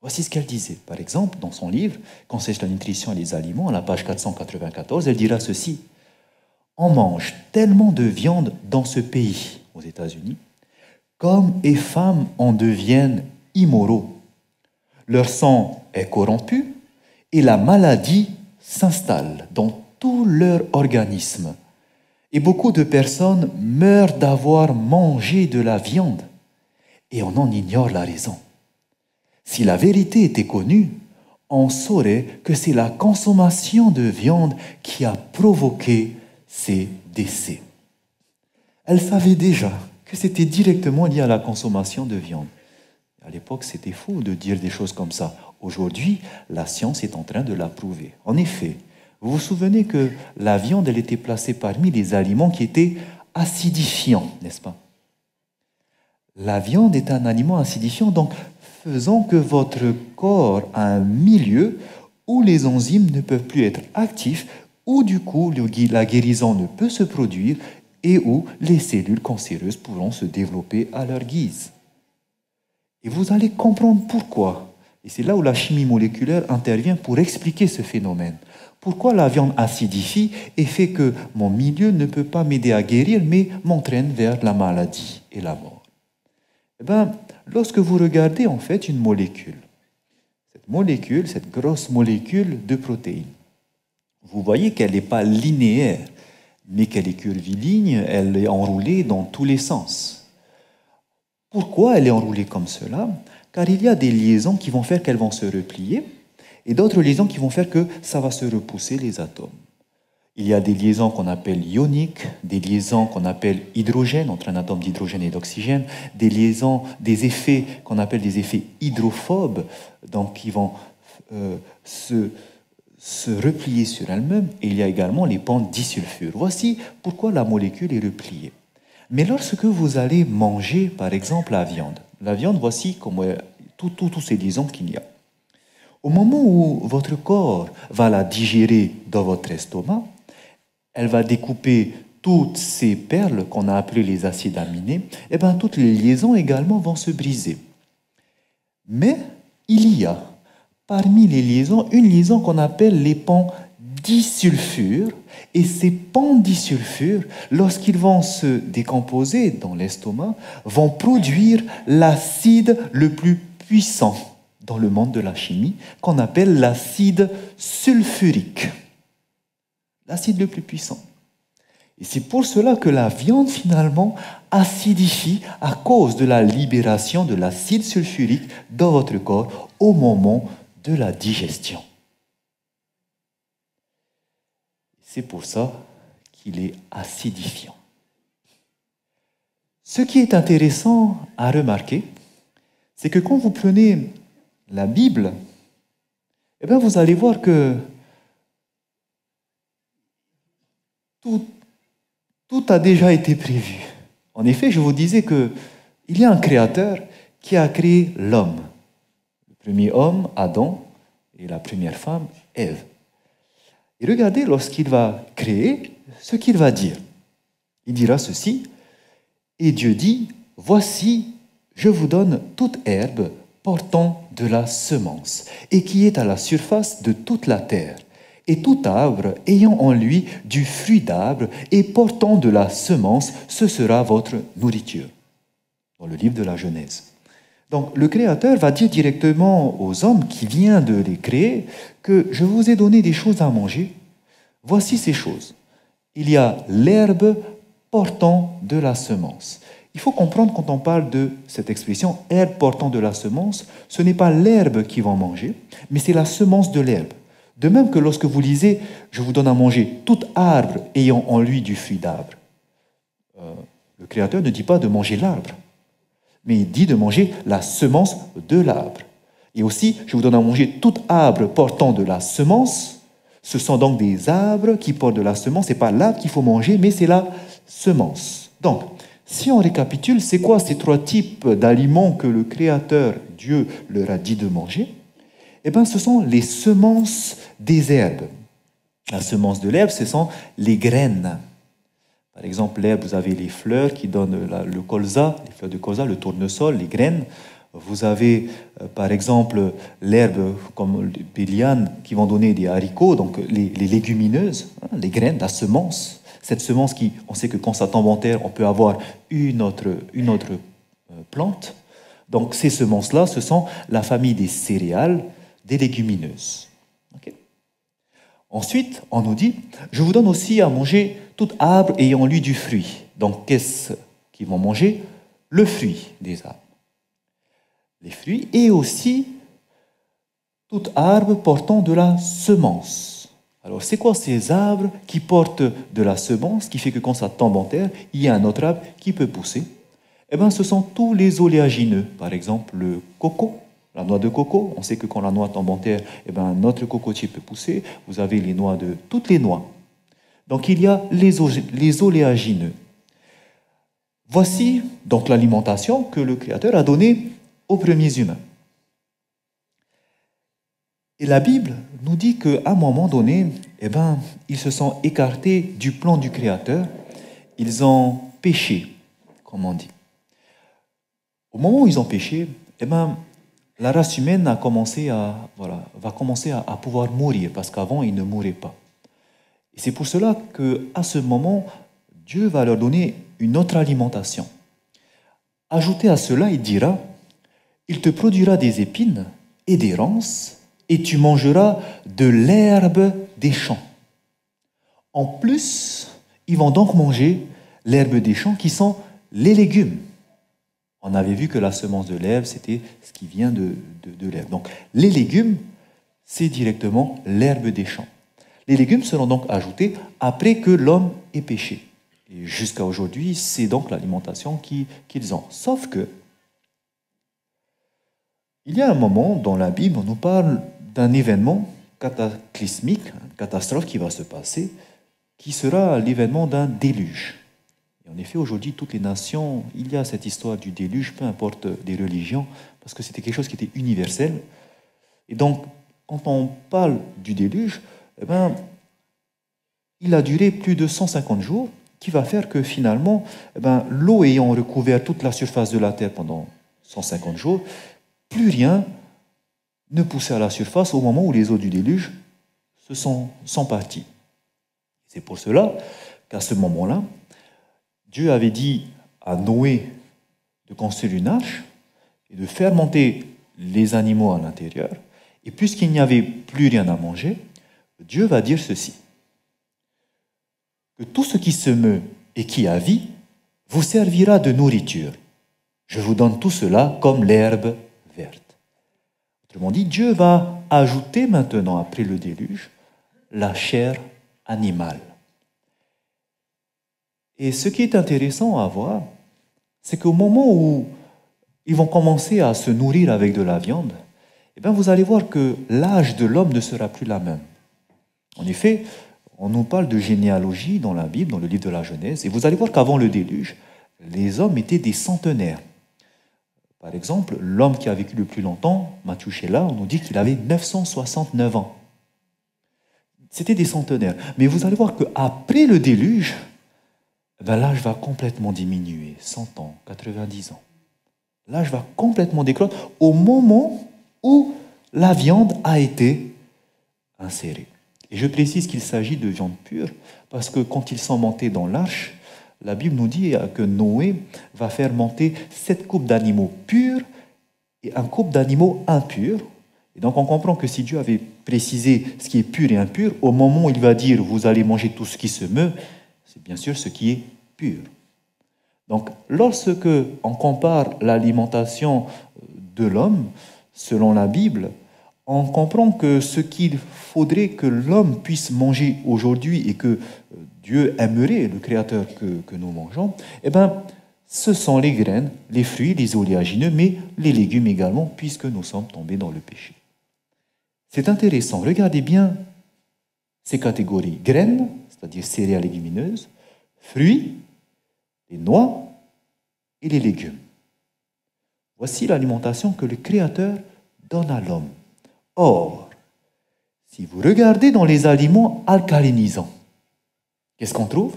Voici ce qu'elle disait. Par exemple, dans son livre « Conseils sur la nutrition et les aliments », à la page 494, elle dira ceci. « On mange tellement de viande dans ce pays, aux États-Unis, qu'hommes et femmes en deviennent immoraux. Leur sang est corrompu et la maladie s'installe dans tout leur organisme. Et beaucoup de personnes meurent d'avoir mangé de la viande. et on en ignore la raison. Si la vérité était connue, on saurait que c'est la consommation de viande qui a provoqué ces décès. Elle savait déjà que c'était directement lié à la consommation de viande. À l'époque, c'était fou de dire des choses comme ça. Aujourd'hui, la science est en train de l'approuver. En effet, vous vous souvenez que la viande, elle était placée parmi les aliments qui étaient acidifiants, n'est-ce pas? La viande est un aliment acidifiant, donc faisant que votre corps a un milieu où les enzymes ne peuvent plus être actifs, où du coup la guérison ne peut se produire et où les cellules cancéreuses pourront se développer à leur guise. Et vous allez comprendre pourquoi. Et c'est là où la chimie moléculaire intervient pour expliquer ce phénomène. Pourquoi la viande acidifie et fait que mon milieu ne peut pas m'aider à guérir, mais m'entraîne vers la maladie et la mort? Eh bien, lorsque vous regardez en fait une molécule, cette grosse molécule de protéines, vous voyez qu'elle n'est pas linéaire, mais qu'elle est curviligne, elle est enroulée dans tous les sens. Pourquoi elle est enroulée comme cela? Car il y a des liaisons qui vont faire qu'elles vont se replier et d'autres liaisons qui vont faire que ça va se repousser les atomes. Il y a des liaisons qu'on appelle ioniques, des liaisons qu'on appelle hydrogènes, entre un atome d'hydrogène et d'oxygène, des liaisons, des effets qu'on appelle des effets hydrophobes, donc qui vont se replier sur elle-même. Et il y a également les pentes disulfure. Voici pourquoi la molécule est repliée. Mais lorsque vous allez manger, par exemple, la viande, voici comment tous ces liaisons qu'il y a. Au moment où votre corps va la digérer dans votre estomac, elle va découper toutes ces perles qu'on a appelées les acides aminés, et bien toutes les liaisons également vont se briser. Mais il y a parmi les liaisons une liaison qu'on appelle les ponts disulfure, et ces ponts disulfure, lorsqu'ils vont se décomposer dans l'estomac, vont produire l'acide le plus puissant dans le monde de la chimie, qu'on appelle l'acide sulfurique. L'acide le plus puissant. Et c'est pour cela que la viande, finalement, acidifie à cause de la libération de l'acide sulfurique dans votre corps au moment de la digestion. C'est pour ça qu'il est acidifiant. Ce qui est intéressant à remarquer, c'est que quand vous prenez la Bible, eh bien vous allez voir que tout a déjà été prévu. En effet, je vous disais qu'il y a un créateur qui a créé l'homme. Le premier homme, Adam, et la première femme, Ève. Et regardez, lorsqu'il va créer, ce qu'il va dire. Il dira ceci, et Dieu dit, « Voici, je vous donne toute herbe portant de la semence, et qui est à la surface de toute la terre, et tout arbre ayant en lui du fruit d'arbre et portant de la semence, ce sera votre nourriture. » Dans le livre de la Genèse. Donc le Créateur va dire directement aux hommes qui vient de les créer que je vous ai donné des choses à manger. Voici ces choses. Il y a l'herbe portant de la semence. Il faut comprendre quand on parle de cette expression herbe portant de la semence, ce n'est pas l'herbe qu'ils vont manger, mais c'est la semence de l'herbe. De même que lorsque vous lisez « Je vous donne à manger tout arbre ayant en lui du fruit d'arbre », le Créateur ne dit pas de manger l'arbre, mais il dit de manger la semence de l'arbre. Et aussi, je vous donne à manger tout arbre portant de la semence. Ce sont donc des arbres qui portent de la semence. Ce n'est pas l'arbre qu'il faut manger, mais c'est la semence. Donc, si on récapitule, c'est quoi ces trois types d'aliments que le Créateur, Dieu, leur a dit de manger? Eh bien, ce sont les semences des herbes. La semence de l'herbe, ce sont les graines. Par exemple, l'herbe, vous avez les fleurs qui donnent le colza, les fleurs de colza, le tournesol, les graines. Vous avez, par exemple, l'herbe comme les lianes qui vont donner des haricots, donc les légumineuses, les graines, la semence. Cette semence qui, on sait que quand ça tombe en terre, on peut avoir une autre plante. Donc ces semences-là, ce sont la famille des céréales, des légumineuses. Okay. Ensuite, on nous dit, je vous donne aussi à manger tout arbre ayant lui du fruit. Donc, qu'est-ce qu'ils vont manger? Le fruit des arbres. les fruits, et aussi tout arbre portant de la semence. Alors, c'est quoi ces arbres qui portent de la semence, qui fait que quand ça tombe en terre, il y a un autre arbre qui peut pousser? Eh bien, ce sont tous les oléagineux. Par exemple, le coco, la noix de coco. On sait que quand la noix tombe en terre, eh bien, notre cocotier peut pousser. Vous avez les noix de toutes les noix. Donc, il y a les oléagineux. Voici donc l'alimentation que le Créateur a donnée aux premiers humains. Et la Bible nous dit qu'à un moment donné, eh ben, ils se sont écartés du plan du Créateur. Ils ont péché, comme on dit. Au moment où ils ont péché, eh ben, la race humaine va commencer à pouvoir mourir, parce qu'avant, ils ne mouraient pas. Et c'est pour cela qu'à ce moment, Dieu va leur donner une autre alimentation. Ajouté à cela, il dira, il te produira des épines et des ronces, et tu mangeras de l'herbe des champs. En plus, ils vont donc manger l'herbe des champs qui sont les légumes. On avait vu que la semence de l'herbe, c'était ce qui vient de l'herbe. Donc, les légumes, c'est directement l'herbe des champs. Les légumes seront donc ajoutés après que l'homme ait péché. Et jusqu'à aujourd'hui, c'est donc l'alimentation qu'ils ont. Sauf que, il y a un moment dans la Bible, on nous parle d'un événement cataclysmique, une catastrophe qui va se passer, qui sera l'événement d'un déluge. Et en effet, aujourd'hui, toutes les nations, il y a cette histoire du déluge, peu importe des religions, parce que c'était quelque chose qui était universel. Et donc, quand on parle du déluge, eh ben, il a duré plus de 150 jours, qui va faire que finalement, eh ben, l'eau ayant recouvert toute la surface de la terre pendant 150 jours, plus rien ne poussait à la surface au moment où les eaux du déluge sont parties. C'est pour cela qu'à ce moment-là, Dieu avait dit à Noé de construire une arche et de faire monter les animaux à l'intérieur. Et puisqu'il n'y avait plus rien à manger, Dieu va dire ceci, que tout ce qui se meut et qui a vie vous servira de nourriture. Je vous donne tout cela comme l'herbe verte. Autrement dit, Dieu va ajouter maintenant, après le déluge, la chair animale. Et ce qui est intéressant à voir, c'est qu'au moment où ils vont commencer à se nourrir avec de la viande, eh bien vous allez voir que l'âge de l'homme ne sera plus la même. En effet, on nous parle de généalogie dans la Bible, dans le livre de la Genèse, et vous allez voir qu'avant le déluge, les hommes étaient des centenaires. Par exemple, l'homme qui a vécu le plus longtemps, Mathushela, on nous dit qu'il avait 969 ans. C'était des centenaires. Mais vous allez voir qu'après le déluge, ben l'âge va complètement diminuer. 100 ans, 90 ans. L'âge va complètement décroître au moment où la viande a été insérée. Et je précise qu'il s'agit de viande pure, parce que quand ils sont montés dans l'arche, la Bible nous dit que Noé va faire monter 7 coupes d'animaux purs et un couple d'animaux impurs. Et donc on comprend que si Dieu avait précisé ce qui est pur et impur, au moment où il va dire « vous allez manger tout ce qui se meut », c'est bien sûr ce qui est pur. Donc lorsque on compare l'alimentation de l'homme, selon la Bible, on comprend que ce qu'il faudrait que l'homme puisse manger aujourd'hui et que Dieu aimerait, le Créateur, que nous mangeons, eh bien, ce sont les graines, les fruits, les oléagineux, mais les légumes également, puisque nous sommes tombés dans le péché. C'est intéressant. Regardez bien ces catégories. Graines, c'est-à-dire céréales légumineuses, fruits, les noix et les légumes. Voici l'alimentation que le Créateur donne à l'homme. Or, si vous regardez dans les aliments alcalinisants, qu'est-ce qu'on trouve?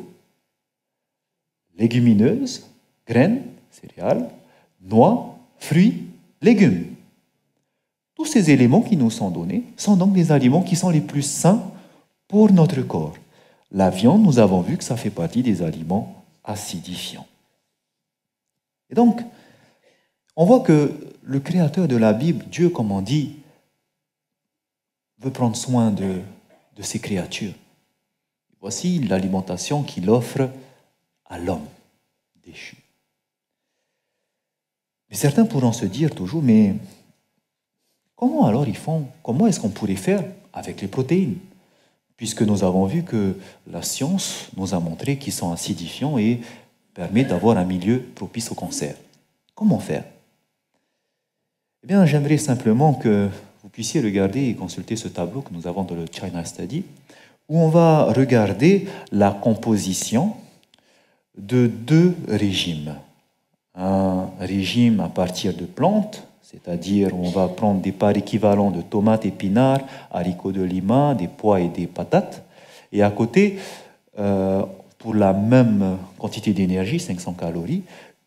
Légumineuses, graines, céréales, noix, fruits, légumes. Tous ces éléments qui nous sont donnés sont donc des aliments qui sont les plus sains pour notre corps. La viande, nous avons vu que ça fait partie des aliments acidifiants. Et donc, on voit que le Créateur de la Bible, Dieu, comme on dit, veut prendre soin de ses créatures. Voici l'alimentation qu'il offre à l'homme déchu. Mais certains pourront se dire toujours, mais comment alors ils font? Comment est-ce qu'on pourrait faire avec les protéines? Puisque nous avons vu que la science nous a montré qu'ils sont acidifiants et permettent d'avoir un milieu propice au cancer. Comment faire? Eh bien, j'aimerais simplement que vous puissiez regarder et consulter ce tableau que nous avons dans le China Study, où on va regarder la composition de deux régimes. Un régime à partir de plantes, c'est-à-dire on va prendre des parts équivalentes de tomates, épinards, haricots de Lima, des pois et des patates. Et à côté, pour la même quantité d'énergie, 500 calories,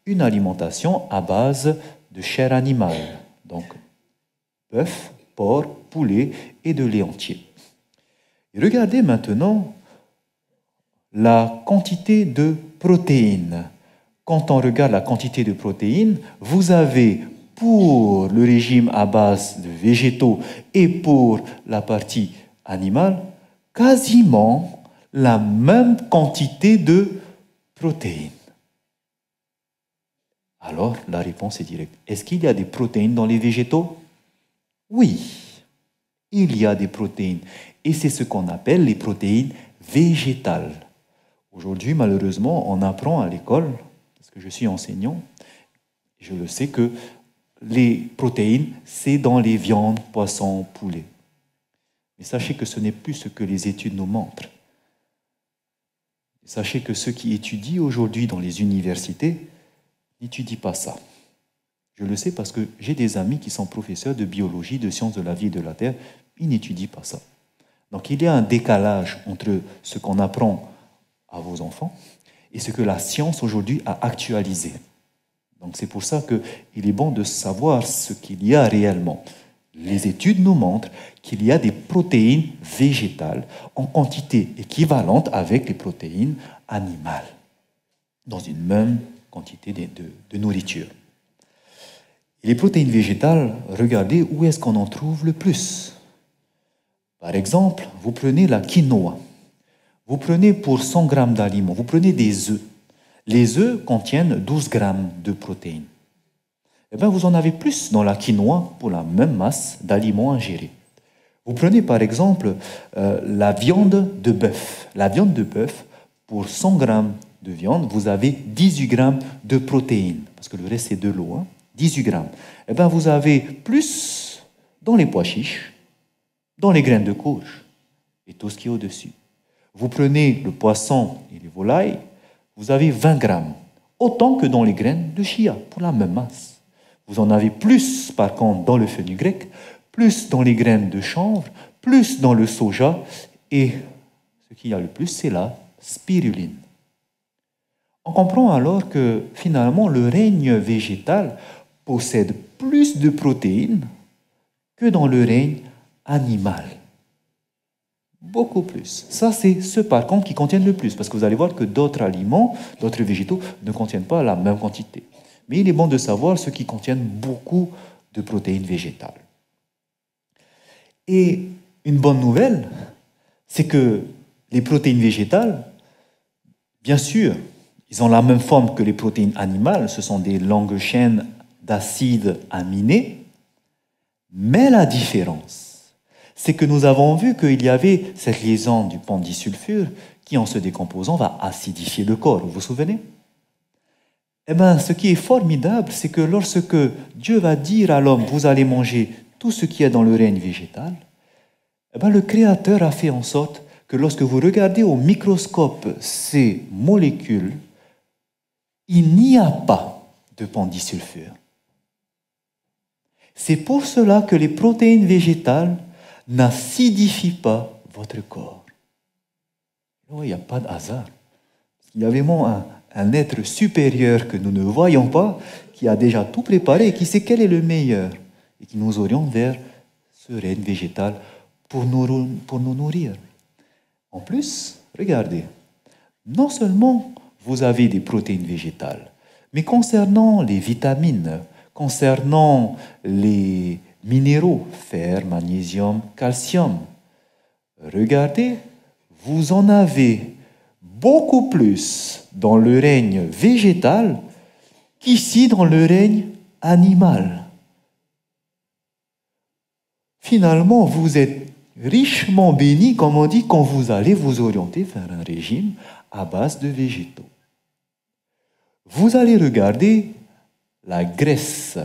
une alimentation à base de chair animale, donc bœuf, porc, poulet et de lait entier. Et regardez maintenant la quantité de protéines. Quand on regarde la quantité de protéines, vous avez pour le régime à base de végétaux et pour la partie animale, quasiment la même quantité de protéines. Alors, la réponse est directe. Est-ce qu'il y a des protéines dans les végétaux? Oui, il y a des protéines. Et c'est ce qu'on appelle les protéines végétales. Aujourd'hui, malheureusement, on apprend à l'école, parce que je suis enseignant, je le sais que les protéines, c'est dans les viandes, poissons, poulets. Mais sachez que ce n'est plus ce que les études nous montrent. Sachez que ceux qui étudient aujourd'hui dans les universités n'étudient pas ça. Je le sais parce que j'ai des amis qui sont professeurs de biologie, de sciences de la vie et de la terre, ils n'étudient pas ça. Donc il y a un décalage entre ce qu'on apprend à vos enfants et ce que la science aujourd'hui a actualisé. Donc c'est pour ça qu'il est bon de savoir ce qu'il y a réellement. Les études nous montrent qu'il y a des protéines végétales en quantité équivalente avec les protéines animales, dans une même quantité de nourriture. Et les protéines végétales, regardez où est-ce qu'on en trouve le plus. Par exemple, vous prenez la quinoa. Vous prenez pour 100 grammes d'aliments, vous prenez des œufs. Les œufs contiennent 12 grammes de protéines. Eh bien, vous en avez plus dans la quinoa pour la même masse d'aliments ingérés. Vous prenez par exemple la viande de bœuf. La viande de bœuf, pour 100 grammes de viande, vous avez 18 grammes de protéines, parce que le reste c'est de l'eau, 18 grammes. Eh bien, vous avez plus dans les pois chiches, dans les graines de courge et tout ce qui est au-dessus. Vous prenez le poisson et les volailles, vous avez 20 grammes, autant que dans les graines de chia, pour la même masse. Vous en avez plus, par contre, dans le fenugrec, plus dans les graines de chanvre, plus dans le soja, et ce qu'il y a le plus, c'est la spiruline. On comprend alors que, finalement, le règne végétal possède plus de protéines que dans le règne animal. Beaucoup plus. Ça, c'est ceux, par contre, qui contiennent le plus, parce que vous allez voir que d'autres aliments, d'autres végétaux, ne contiennent pas la même quantité. Mais il est bon de savoir ceux qui contiennent beaucoup de protéines végétales. Et une bonne nouvelle, c'est que les protéines végétales, bien sûr, ils ont la même forme que les protéines animales, ce sont des longues chaînes d'acides aminés, mais la différence, c'est que nous avons vu qu'il y avait cette liaison du pendisulfure qui, en se décomposant, va acidifier le corps. Vous vous souvenez? Eh bien, ce qui est formidable, c'est que lorsque Dieu va dire à l'homme, vous allez manger tout ce qu'il y a dans le règne végétal, eh bien, le Créateur a fait en sorte que lorsque vous regardez au microscope ces molécules, il n'y a pas de pendisulfure. C'est pour cela que les protéines végétales n'acidifient pas votre corps. Il n'y a pas de hasard. Il y a vraiment un être supérieur que nous ne voyons pas, qui a déjà tout préparé et qui sait quel est le meilleur et qui nous oriente vers ce règne végétal pour nous nourrir. En plus, regardez, non seulement vous avez des protéines végétales, mais concernant les vitamines, concernant les minéraux, fer, magnésium, calcium, regardez, vous en avez beaucoup plus dans le règne végétal qu'ici dans le règne animal. Finalement, vous êtes richement béni, comme on dit, quand vous allez vous orienter vers un régime à base de végétaux. Vous allez regarder la graisse.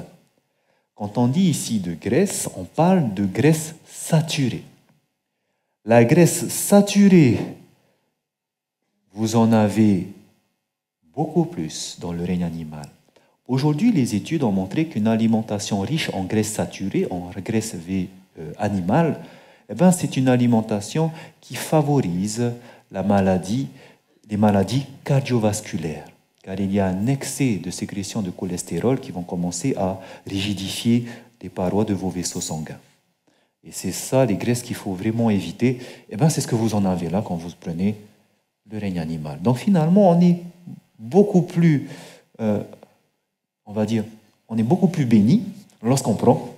Quand on dit ici de graisse, on parle de graisse saturée. La graisse saturée, vous en avez beaucoup plus dans le règne animal. Aujourd'hui, les études ont montré qu'une alimentation riche en graisse saturée, en graisse animale, c'est une alimentation qui favorise les maladies cardiovasculaires. Car il y a un excès de sécrétion de cholestérol qui vont commencer à rigidifier les parois de vos vaisseaux sanguins. Et c'est ça, les graisses qu'il faut vraiment éviter. C'est ce que vous en avez là quand vous prenez le règne animal. Donc finalement, on est beaucoup plus, on est beaucoup plus béni lorsqu'on prend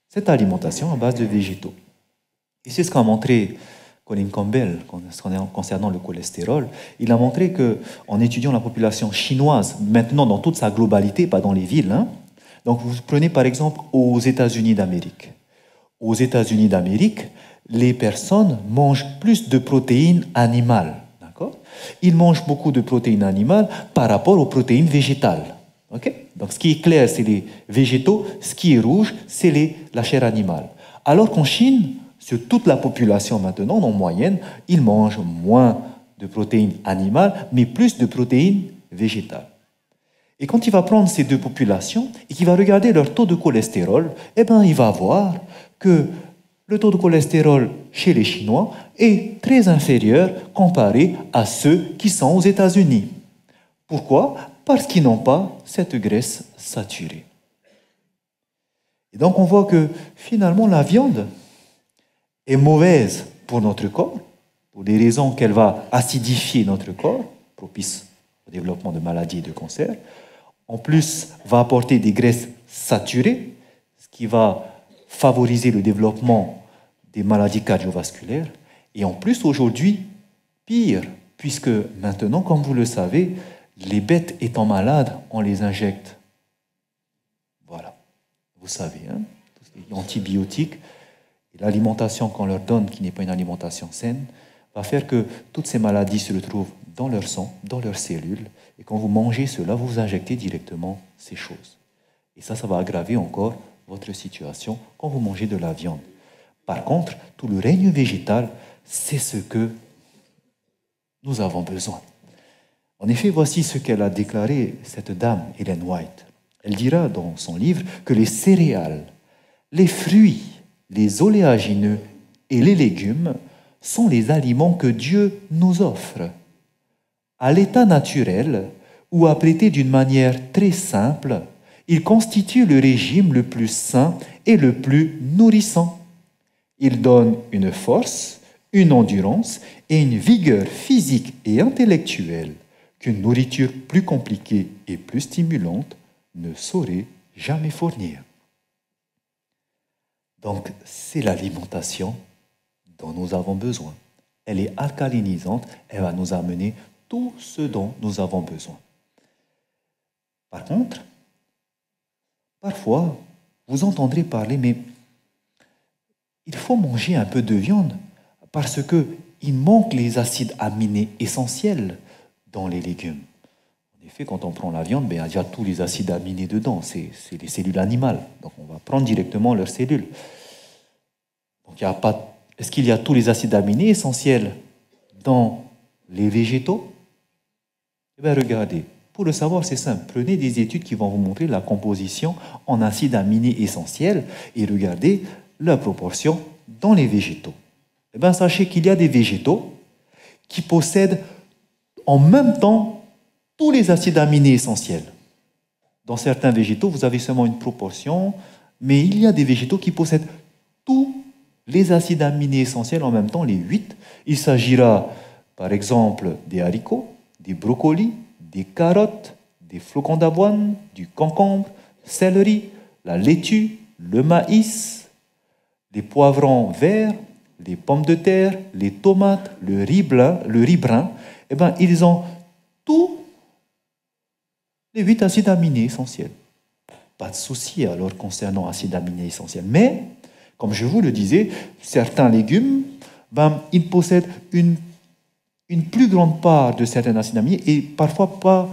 cette alimentation à base de végétaux. Et c'est ce qu'a montré Colin Campbell concernant le cholestérol. Il a montré qu'en étudiant la population chinoise, maintenant dans toute sa globalité, pas dans les villes, donc vous prenez par exemple aux États-Unis d'Amérique. Aux États-Unis d'Amérique, les personnes mangent plus de protéines animales. D'accord ? Ils mangent beaucoup de protéines animales par rapport aux protéines végétales. Okay ? Donc ce qui est clair, c'est les végétaux. Ce qui est rouge, c'est la chair animale. Alors qu'en Chine, sur toute la population maintenant, en moyenne, ils mangent moins de protéines animales, mais plus de protéines végétales. Et quand il va prendre ces deux populations et qu'il va regarder leur taux de cholestérol, il va voir que le taux de cholestérol chez les Chinois est très inférieur comparé à ceux qui sont aux États-Unis. Pourquoi ? Parce qu'ils n'ont pas cette graisse saturée. Et donc on voit que finalement la viande est mauvaise pour notre corps, pour des raisons qu'elle va acidifier notre corps, propice au développement de maladies et de cancers. En plus, va apporter des graisses saturées, ce qui va favoriser le développement des maladies cardiovasculaires. Et en plus, aujourd'hui, pire, puisque maintenant, comme vous le savez, les bêtes étant malades, on les injecte. Voilà, vous savez, tout ce qui est antibiotiques. Et l'alimentation qu'on leur donne, qui n'est pas une alimentation saine, va faire que toutes ces maladies se retrouvent dans leur sang, dans leurs cellules. Et quand vous mangez cela, vous injectez directement ces choses. Et ça va aggraver encore votre situation quand vous mangez de la viande. Par contre, tout le règne végétal, c'est ce que nous avons besoin. En effet, voici ce qu'elle a déclaré, cette dame, Ellen White. Elle dira dans son livre que les céréales, les fruits, les oléagineux et les légumes sont les aliments que Dieu nous offre. À l'état naturel, ou apprêtés d'une manière très simple, ils constituent le régime le plus sain et le plus nourrissant. Ils donnent une force, une endurance et une vigueur physique et intellectuelle qu'une nourriture plus compliquée et plus stimulante ne saurait jamais fournir. Donc, c'est l'alimentation dont nous avons besoin. Elle est alcalinisante, elle va nous amener tout ce dont nous avons besoin. Par contre, parfois, vous entendrez parler, mais il faut manger un peu de viande parce qu'il manque les acides aminés essentiels dans les légumes. En effet, quand on prend la viande, il y a tous les acides aminés dedans, c'est les cellules animales. Donc on va prendre directement leurs cellules. Donc est-ce qu'il y a tous les acides aminés essentiels dans les végétaux ? Regardez, pour le savoir, c'est simple. Prenez des études qui vont vous montrer la composition en acides aminés essentiels et regardez la proportion dans les végétaux. Sachez qu'il y a des végétaux qui possèdent en même temps tous les acides aminés essentiels. Dans certains végétaux, vous avez seulement une proportion, mais il y a des végétaux qui possèdent tous les acides aminés essentiels en même temps, les 8. Il s'agira, par exemple, des haricots, des brocolis, des carottes, des flocons d'avoine, du concombre, céleri, la laitue, le maïs, les poivrons verts, les pommes de terre, les tomates, le riz brun. Ils ont tous les 8 acides aminés essentiels. pas de souci alors concernant acides aminés essentiels. Mais, comme je vous le disais, certains légumes, ils possèdent une plus grande part de certains acides aminés et parfois pas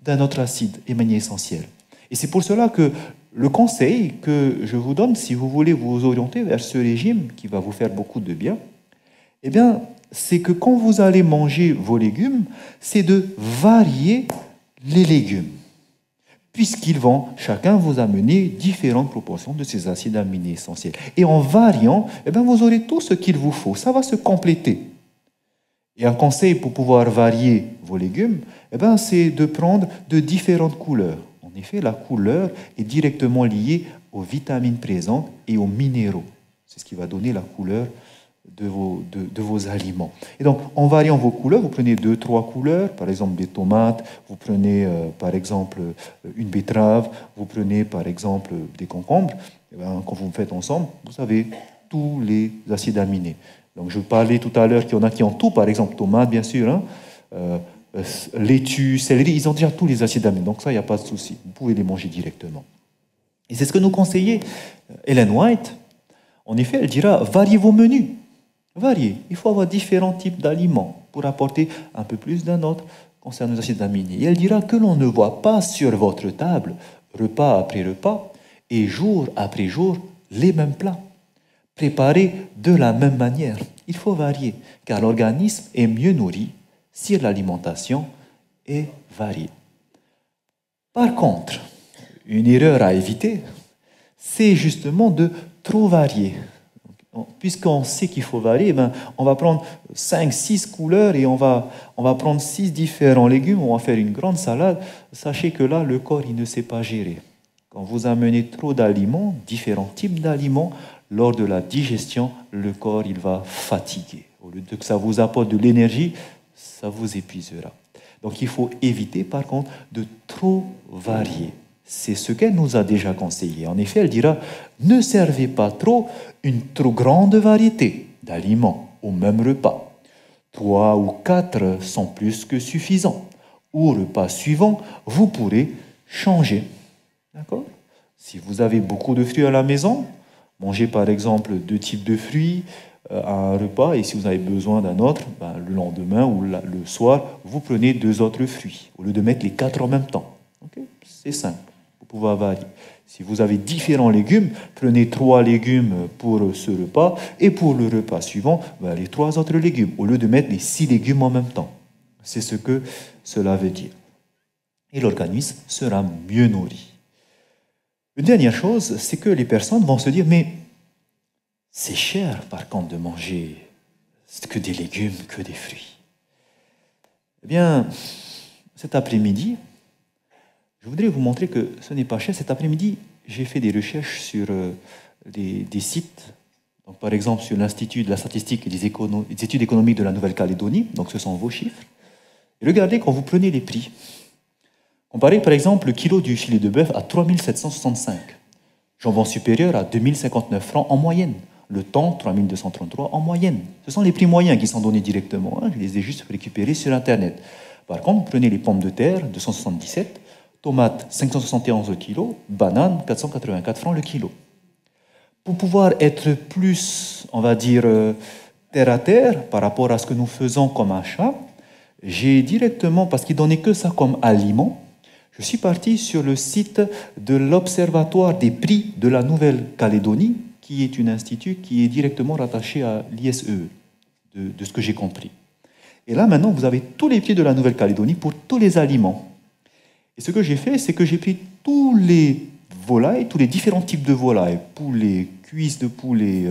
d'un autre acide aminé essentiel. Et c'est pour cela que le conseil que je vous donne, si vous voulez vous orienter vers ce régime qui va vous faire beaucoup de bien, eh bien, c'est que quand vous allez manger vos légumes, c'est de varier les légumes, puisqu'ils vont chacun vous amener différentes proportions de ces acides aminés essentiels. Et en variant, eh bien, vous aurez tout ce qu'il vous faut. Ça va se compléter. Et un conseil pour pouvoir varier vos légumes, eh bien, c'est de prendre de différentes couleurs. En effet, la couleur est directement liée aux vitamines présentes et aux minéraux. C'est ce qui va donner la couleur de vos aliments. Et donc, en variant vos couleurs, vous prenez 2-3 couleurs, par exemple des tomates, vous prenez par exemple une betterave, vous prenez par exemple des concombres. Et bien, quand vous faites ensemble, vous avez tous les acides aminés. Donc, je parlais tout à l'heure qu'il y en a qui ont tout, par exemple tomates, bien sûr, laitue, céleri, ils ont déjà tous les acides aminés. Donc ça, il n'y a pas de souci. Vous pouvez les manger directement. Et c'est ce que nous conseillait Ellen White. En effet, elle dira, variez vos menus. Variez. Il faut avoir différents types d'aliments pour apporter un peu plus d'un autre concernant les acides aminés. Et elle dira que l'on ne voit pas sur votre table, repas après repas, et jour après jour, les mêmes plats, préparés de la même manière. Il faut varier, car l'organisme est mieux nourri si l'alimentation est variée. Par contre, une erreur à éviter, c'est justement de trop varier. Puisqu'on sait qu'il faut varier, on va prendre 5-6 couleurs et on va prendre 6 différents légumes, on va faire une grande salade. Sachez que là, le corps, il ne sait pas gérer. Quand vous amenez trop d'aliments, différents types d'aliments, lors de la digestion, le corps, il va fatiguer. Au lieu de que ça vous apporte de l'énergie, ça vous épuisera. Donc il faut éviter par contre de trop varier. C'est ce qu'elle nous a déjà conseillé. En effet, elle dira, ne servez pas une trop grande variété d'aliments au même repas. 3 ou 4 sont plus que suffisants. Au repas suivant, vous pourrez changer. D'accord ? Si vous avez beaucoup de fruits à la maison, mangez par exemple 2 types de fruits à un repas, et si vous avez besoin d'un autre, le lendemain ou le soir, vous prenez 2 autres fruits, au lieu de mettre les 4 en même temps. Okay? C'est simple, pour pouvoir varier. Si vous avez différents légumes, prenez 3 légumes pour ce repas, et pour le repas suivant, les 3 autres légumes, au lieu de mettre les 6 légumes en même temps. C'est ce que cela veut dire. Et l'organisme sera mieux nourri. Une dernière chose, c'est que les personnes vont se dire, mais c'est cher par contre de manger que des légumes, que des fruits. Eh bien, cet après-midi, je voudrais vous montrer que ce n'est pas cher. Cet après-midi, j'ai fait des recherches sur des sites, donc, par exemple sur l'Institut de la statistique et des études économiques de la Nouvelle-Calédonie, donc ce sont vos chiffres. Et regardez quand vous prenez les prix. Comparez par exemple le kilo du filet de bœuf à 3 765, jambon supérieur à 2 059 francs en moyenne, le thon 3 233 en moyenne. Ce sont les prix moyens qui sont donnés directement, je les ai juste récupérés sur Internet. Par contre, prenez les pommes de terre, 277, tomates 571 le kilo, bananes 484 francs le kilo. Pour pouvoir être plus, on va dire, terre à terre par rapport à ce que nous faisons comme achat, j'ai directement, parce qu'ils ne donnaient que ça comme aliment, je suis parti sur le site de l'Observatoire des prix de la Nouvelle-Calédonie, qui est un institut qui est directement rattaché à l'ISEE, de ce que j'ai compris. Et là, maintenant, vous avez tous les prix de la Nouvelle-Calédonie pour tous les aliments. Et ce que j'ai fait, c'est que j'ai pris tous les volailles, tous les différents types de volailles, poulet, cuisses de poulet,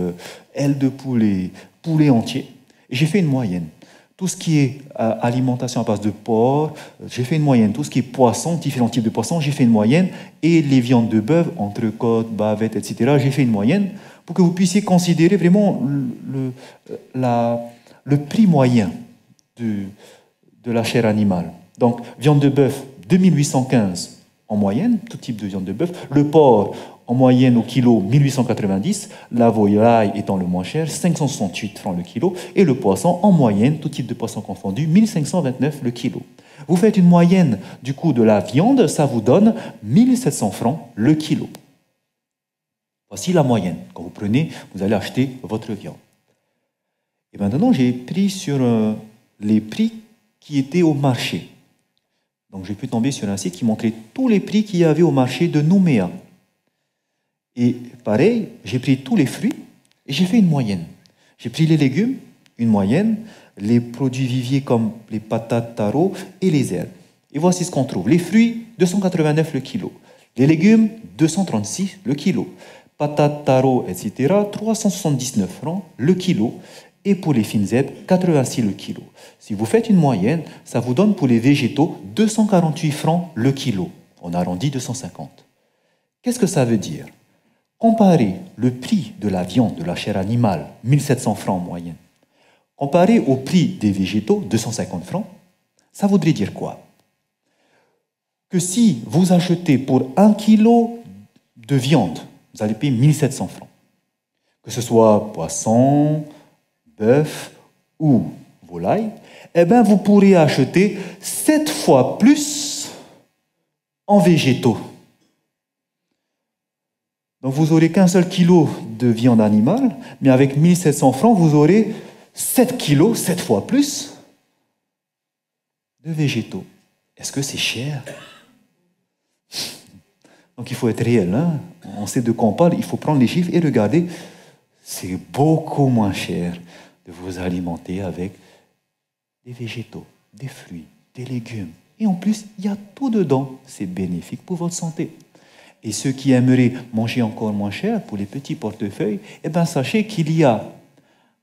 ailes de poulet, poulet entier, et j'ai fait une moyenne. Tout ce qui est alimentation à base de porc, j'ai fait une moyenne. Tout ce qui est poisson, différents types de poissons, j'ai fait une moyenne. Et les viandes de bœuf, entrecôte, bavette, etc., j'ai fait une moyenne pour que vous puissiez considérer vraiment le prix moyen de la chair animale. Donc, viande de bœuf, 2815 en moyenne, tout type de viande de bœuf. Le porc, en moyenne au kilo, 1890. La volaille étant le moins cher, 568 francs le kilo. Et le poisson, en moyenne, tout type de poisson confondu, 1529 le kilo. Vous faites une moyenne du coût de la viande, ça vous donne 1700 francs le kilo. Voici la moyenne. Quand vous prenez, vous allez acheter votre viande. Et maintenant, j'ai pris sur les prix qui étaient au marché. Donc, j'ai pu tomber sur un site qui montrait tous les prix qu'il y avait au marché de Nouméa. Et pareil, j'ai pris tous les fruits et j'ai fait une moyenne. J'ai pris les légumes, une moyenne, les produits viviers comme les patates, taro et les herbes. Et voici ce qu'on trouve. Les fruits, 289 le kilo. Les légumes, 236 le kilo. Patates, taro, etc., 379 francs le kilo. Et pour les fines herbes, 86 le kilo. Si vous faites une moyenne, ça vous donne pour les végétaux 248 francs le kilo. On arrondit 250. Qu'est-ce que ça veut dire? Comparez le prix de la viande, de la chair animale, 1700 francs en moyenne, comparé au prix des végétaux, 250 francs, ça voudrait dire quoi? Que si vous achetez pour 1 kilo de viande, vous allez payer 1700 francs. Que ce soit poisson, bœuf ou volaille, eh bien vous pourrez acheter 7 fois plus en végétaux. Donc vous n'aurez qu'un seul kilo de viande animale, mais avec 1700 francs, vous aurez 7 kilos, 7 fois plus, de végétaux. Est-ce que c'est cher? Donc il faut être réel, hein? On sait de quoi on parle, il faut prendre les chiffres et regarder. C'est beaucoup moins cher de vous alimenter avec des végétaux, des fruits, des légumes. Et en plus, il y a tout dedans. C'est bénéfique pour votre santé. Et ceux qui aimeraient manger encore moins cher pour les petits portefeuilles, eh bien, sachez qu'il y a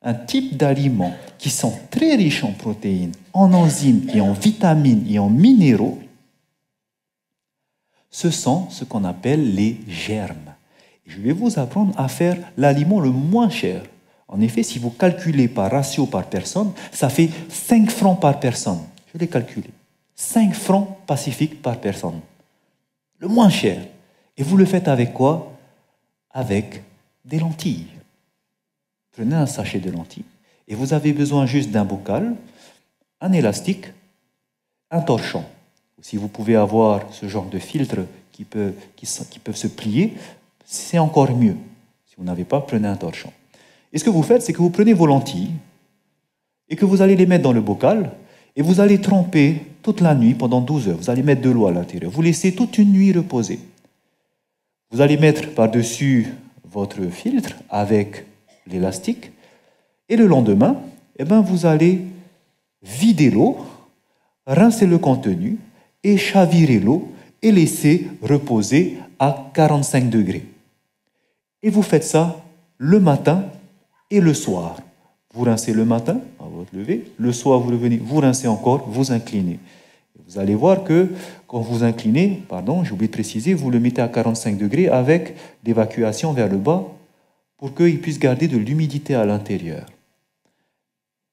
un type d'aliments qui sont très riches en protéines, en enzymes et en vitamines et en minéraux. Ce sont ce qu'on appelle les germes. Et je vais vous apprendre à faire l'aliment le moins cher. En effet, si vous calculez par ratio par personne, ça fait 5 francs par personne. Je l'ai calculé. 5 francs pacifiques par personne. Le moins cher. Et vous le faites avec quoi? Avec des lentilles. Prenez un sachet de lentilles et vous avez besoin juste d'un bocal, un élastique, un torchon. Si vous pouvez avoir ce genre de filtre qui peuvent se plier, c'est encore mieux. Si vous n'avez pas, prenez un torchon. Et ce que vous faites, c'est que vous prenez vos lentilles et que vous allez les mettre dans le bocal et vous allez tremper toute la nuit pendant 12 heures. Vous allez mettre de l'eau à l'intérieur. Vous laissez toute une nuit reposer. Vous allez mettre par-dessus votre filtre avec l'élastique et le lendemain, eh ben, vous allez vider l'eau, rincer le contenu et chavirer l'eau et laisser reposer à 45 degrés. Et vous faites ça le matin et le soir. Vous rincez le matin à votre lever, le soir vous revenez, vous rincez encore, vous inclinez. Vous allez voir que quand vous inclinez, j'ai oublié de préciser, vous le mettez à 45 degrés avec l'évacuation vers le bas pour qu'il puisse garder de l'humidité à l'intérieur.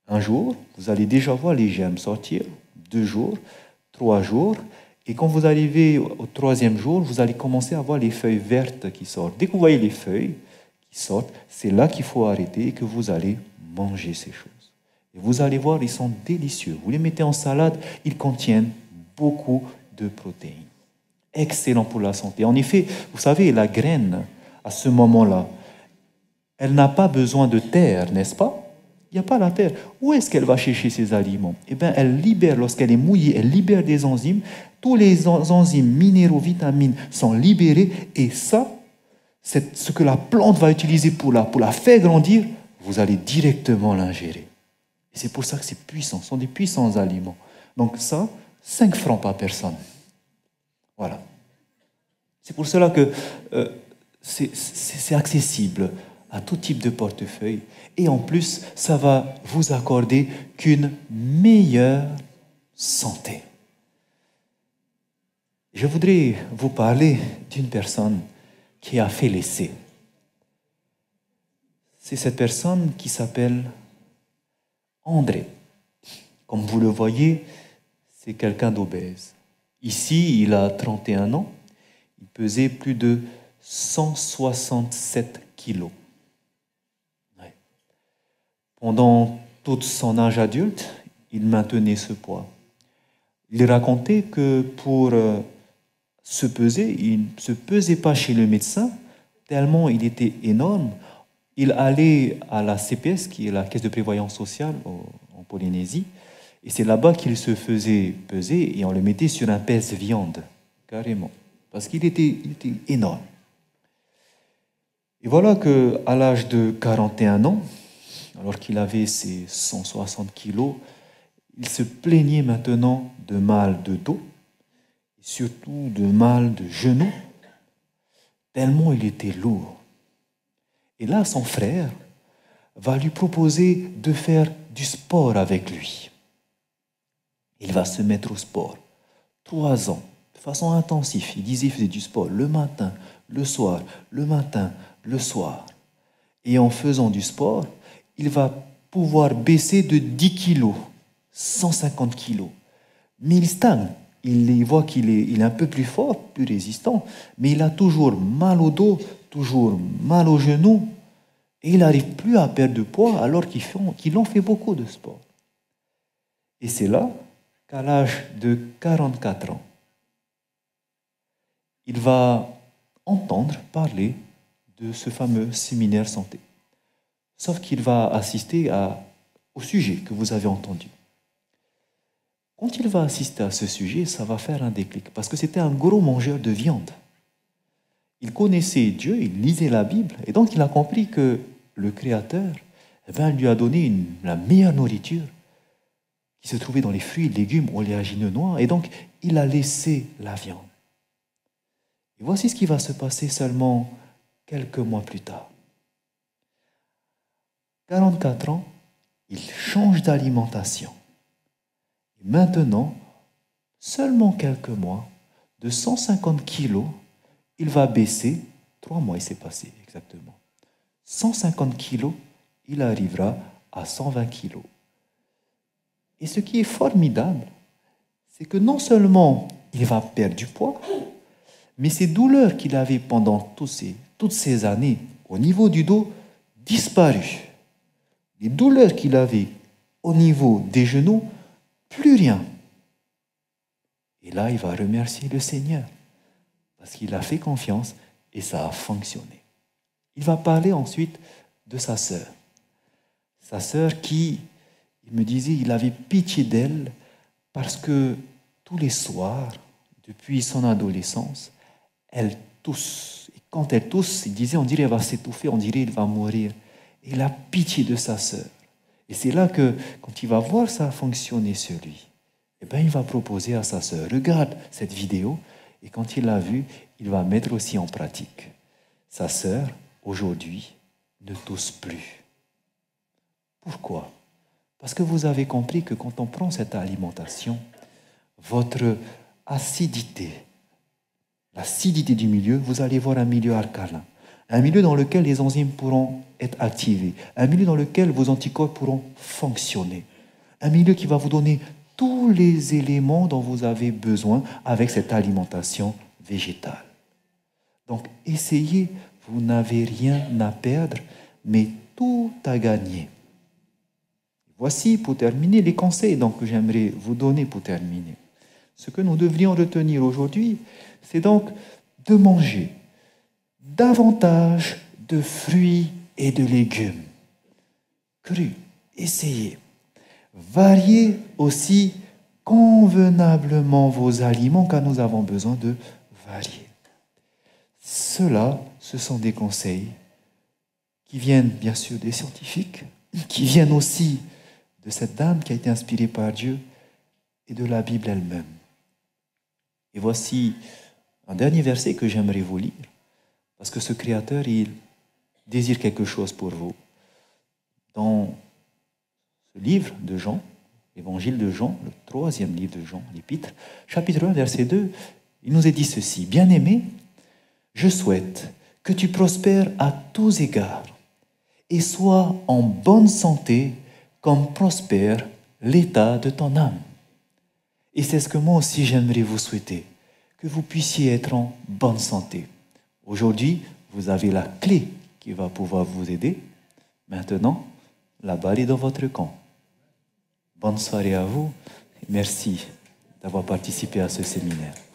Un jour, vous allez déjà voir les germes sortir, 2 jours, 3 jours, et quand vous arrivez au 3e jour, vous allez commencer à voir les feuilles vertes qui sortent. Dès que vous voyez les feuilles qui sortent, c'est là qu'il faut arrêter et que vous allez manger ces choses. Et vous allez voir, ils sont délicieux. Vous les mettez en salade, ils contiennent beaucoup de protéines. Excellent pour la santé. En effet, vous savez, la graine, à ce moment-là, elle n'a pas besoin de terre, n'est-ce pas? Il n'y a pas la terre. Où est-ce qu'elle va chercher ses aliments? Eh bien, elle libère, lorsqu'elle est mouillée, elle libère des enzymes. Tous les enzymes, minéraux, vitamines sont libérés. Et ça, c'est ce que la plante va utiliser pour la faire grandir. Vous allez directement l'ingérer. Et c'est pour ça que c'est puissant. Ce sont des puissants aliments. Donc ça, 5 francs par personne. Voilà. C'est pour cela que c'est accessible à tout type de portefeuille. Et en plus, ça va vous accorder qu'une meilleure santé. Je voudrais vous parler d'une personne qui a fait l'essai. C'est cette personne qui s'appelle André. Comme vous le voyez, c'est quelqu'un d'obèse. Ici, il a 31 ans. Il pesait plus de 167 kilos. Ouais. Pendant tout son âge adulte, il maintenait ce poids. Il racontait que pour se peser, il ne se pesait pas chez le médecin, tellement il était énorme. Il allait à la CPS, qui est la Caisse de prévoyance sociale en Polynésie, et c'est là-bas qu'il se faisait peser et on le mettait sur un pèse-viande, carrément, parce qu'il était énorme. Et voilà qu'à l'âge de 41 ans, alors qu'il avait ses 160 kilos, il se plaignait maintenant de mal de dos, et surtout de mal de genoux, tellement il était lourd. Et là, son frère va lui proposer de faire du sport avec lui. Il va se mettre au sport. 3 ans, de façon intensive. Il disait qu'il faisait du sport le matin, le soir, le matin, le soir. Et en faisant du sport, il va pouvoir baisser de 10 kilos, 150 kilos. Mais il stagne. Il voit qu'il est un peu plus fort, plus résistant, mais il a toujours mal au dos, toujours mal aux genoux. Et il n'arrive plus à perdre de poids alors qu'il en fait beaucoup de sport. Et c'est là qu'à l'âge de 44 ans, il va entendre parler de ce fameux séminaire santé. Sauf qu'il va assister au sujet que vous avez entendu. Quand il va assister à ce sujet, ça va faire un déclic, parce que c'était un gros mangeur de viande. Il connaissait Dieu, il lisait la Bible, et donc il a compris que le Créateur lui a donné la meilleure nourriture qui se trouvait dans les fruits, légumes, oléagineux noirs, et donc il a laissé la viande. Et voici ce qui va se passer seulement quelques mois plus tard. 44 ans, il change d'alimentation. Et maintenant, seulement quelques mois, de 150 kilos, il va baisser, 3 mois il s'est passé exactement, 150 kilos, il arrivera à 120 kilos. Et ce qui est formidable, c'est que non seulement il va perdre du poids, mais ces douleurs qu'il avait pendant toutes ces années au niveau du dos disparues. Les douleurs qu'il avait au niveau des genoux, plus rien. Et là, il va remercier le Seigneur parce qu'il a fait confiance et ça a fonctionné. Il va parler ensuite de sa sœur. Sa sœur qui, il me disait, il avait pitié d'elle parce que tous les soirs, depuis son adolescence, elle tousse. Et quand elle tousse, il disait, on dirait qu'elle va s'étouffer, on dirait qu'elle va mourir. Et il a pitié de sa sœur. Et c'est là que, quand il va voir ça fonctionner sur lui, eh bien, il va proposer à sa sœur, regarde cette vidéo, et quand il l'a vue, il va mettre aussi en pratique. Sa sœur, aujourd'hui, ne tousse plus. Pourquoi? Parce que vous avez compris que quand on prend cette alimentation, votre acidité, l'acidité du milieu, vous allez voir un milieu alcalin. Un milieu dans lequel les enzymes pourront être activées. Un milieu dans lequel vos anticorps pourront fonctionner. Un milieu qui va vous donner tous les éléments dont vous avez besoin avec cette alimentation végétale. Donc, essayez, vous n'avez rien à perdre, mais tout à gagner. Voici, pour terminer, les conseils que j'aimerais vous donner pour terminer. Ce que nous devrions retenir aujourd'hui, c'est donc de manger davantage de fruits et de légumes crus. Essayez. Variez aussi convenablement vos aliments, car nous avons besoin de varier. Cela, ce sont des conseils qui viennent bien sûr des scientifiques, qui viennent aussi de cette dame qui a été inspirée par Dieu et de la Bible elle-même. Et voici un dernier verset que j'aimerais vous lire, parce que ce Créateur, il désire quelque chose pour vous. Dans ce livre de Jean, l'évangile de Jean, le 3e livre de Jean, l'Épître, chapitre 1, verset 2, il nous est dit ceci: Bien-aimé, je souhaite que tu prospères à tous égards et sois en bonne santé comme prospère l'état de ton âme. Et c'est ce que moi aussi j'aimerais vous souhaiter, que vous puissiez être en bonne santé. Aujourd'hui, vous avez la clé qui va pouvoir vous aider. Maintenant, la balle est dans votre camp. Bonne soirée à vous. Merci d'avoir d'avoir participé à ce séminaire.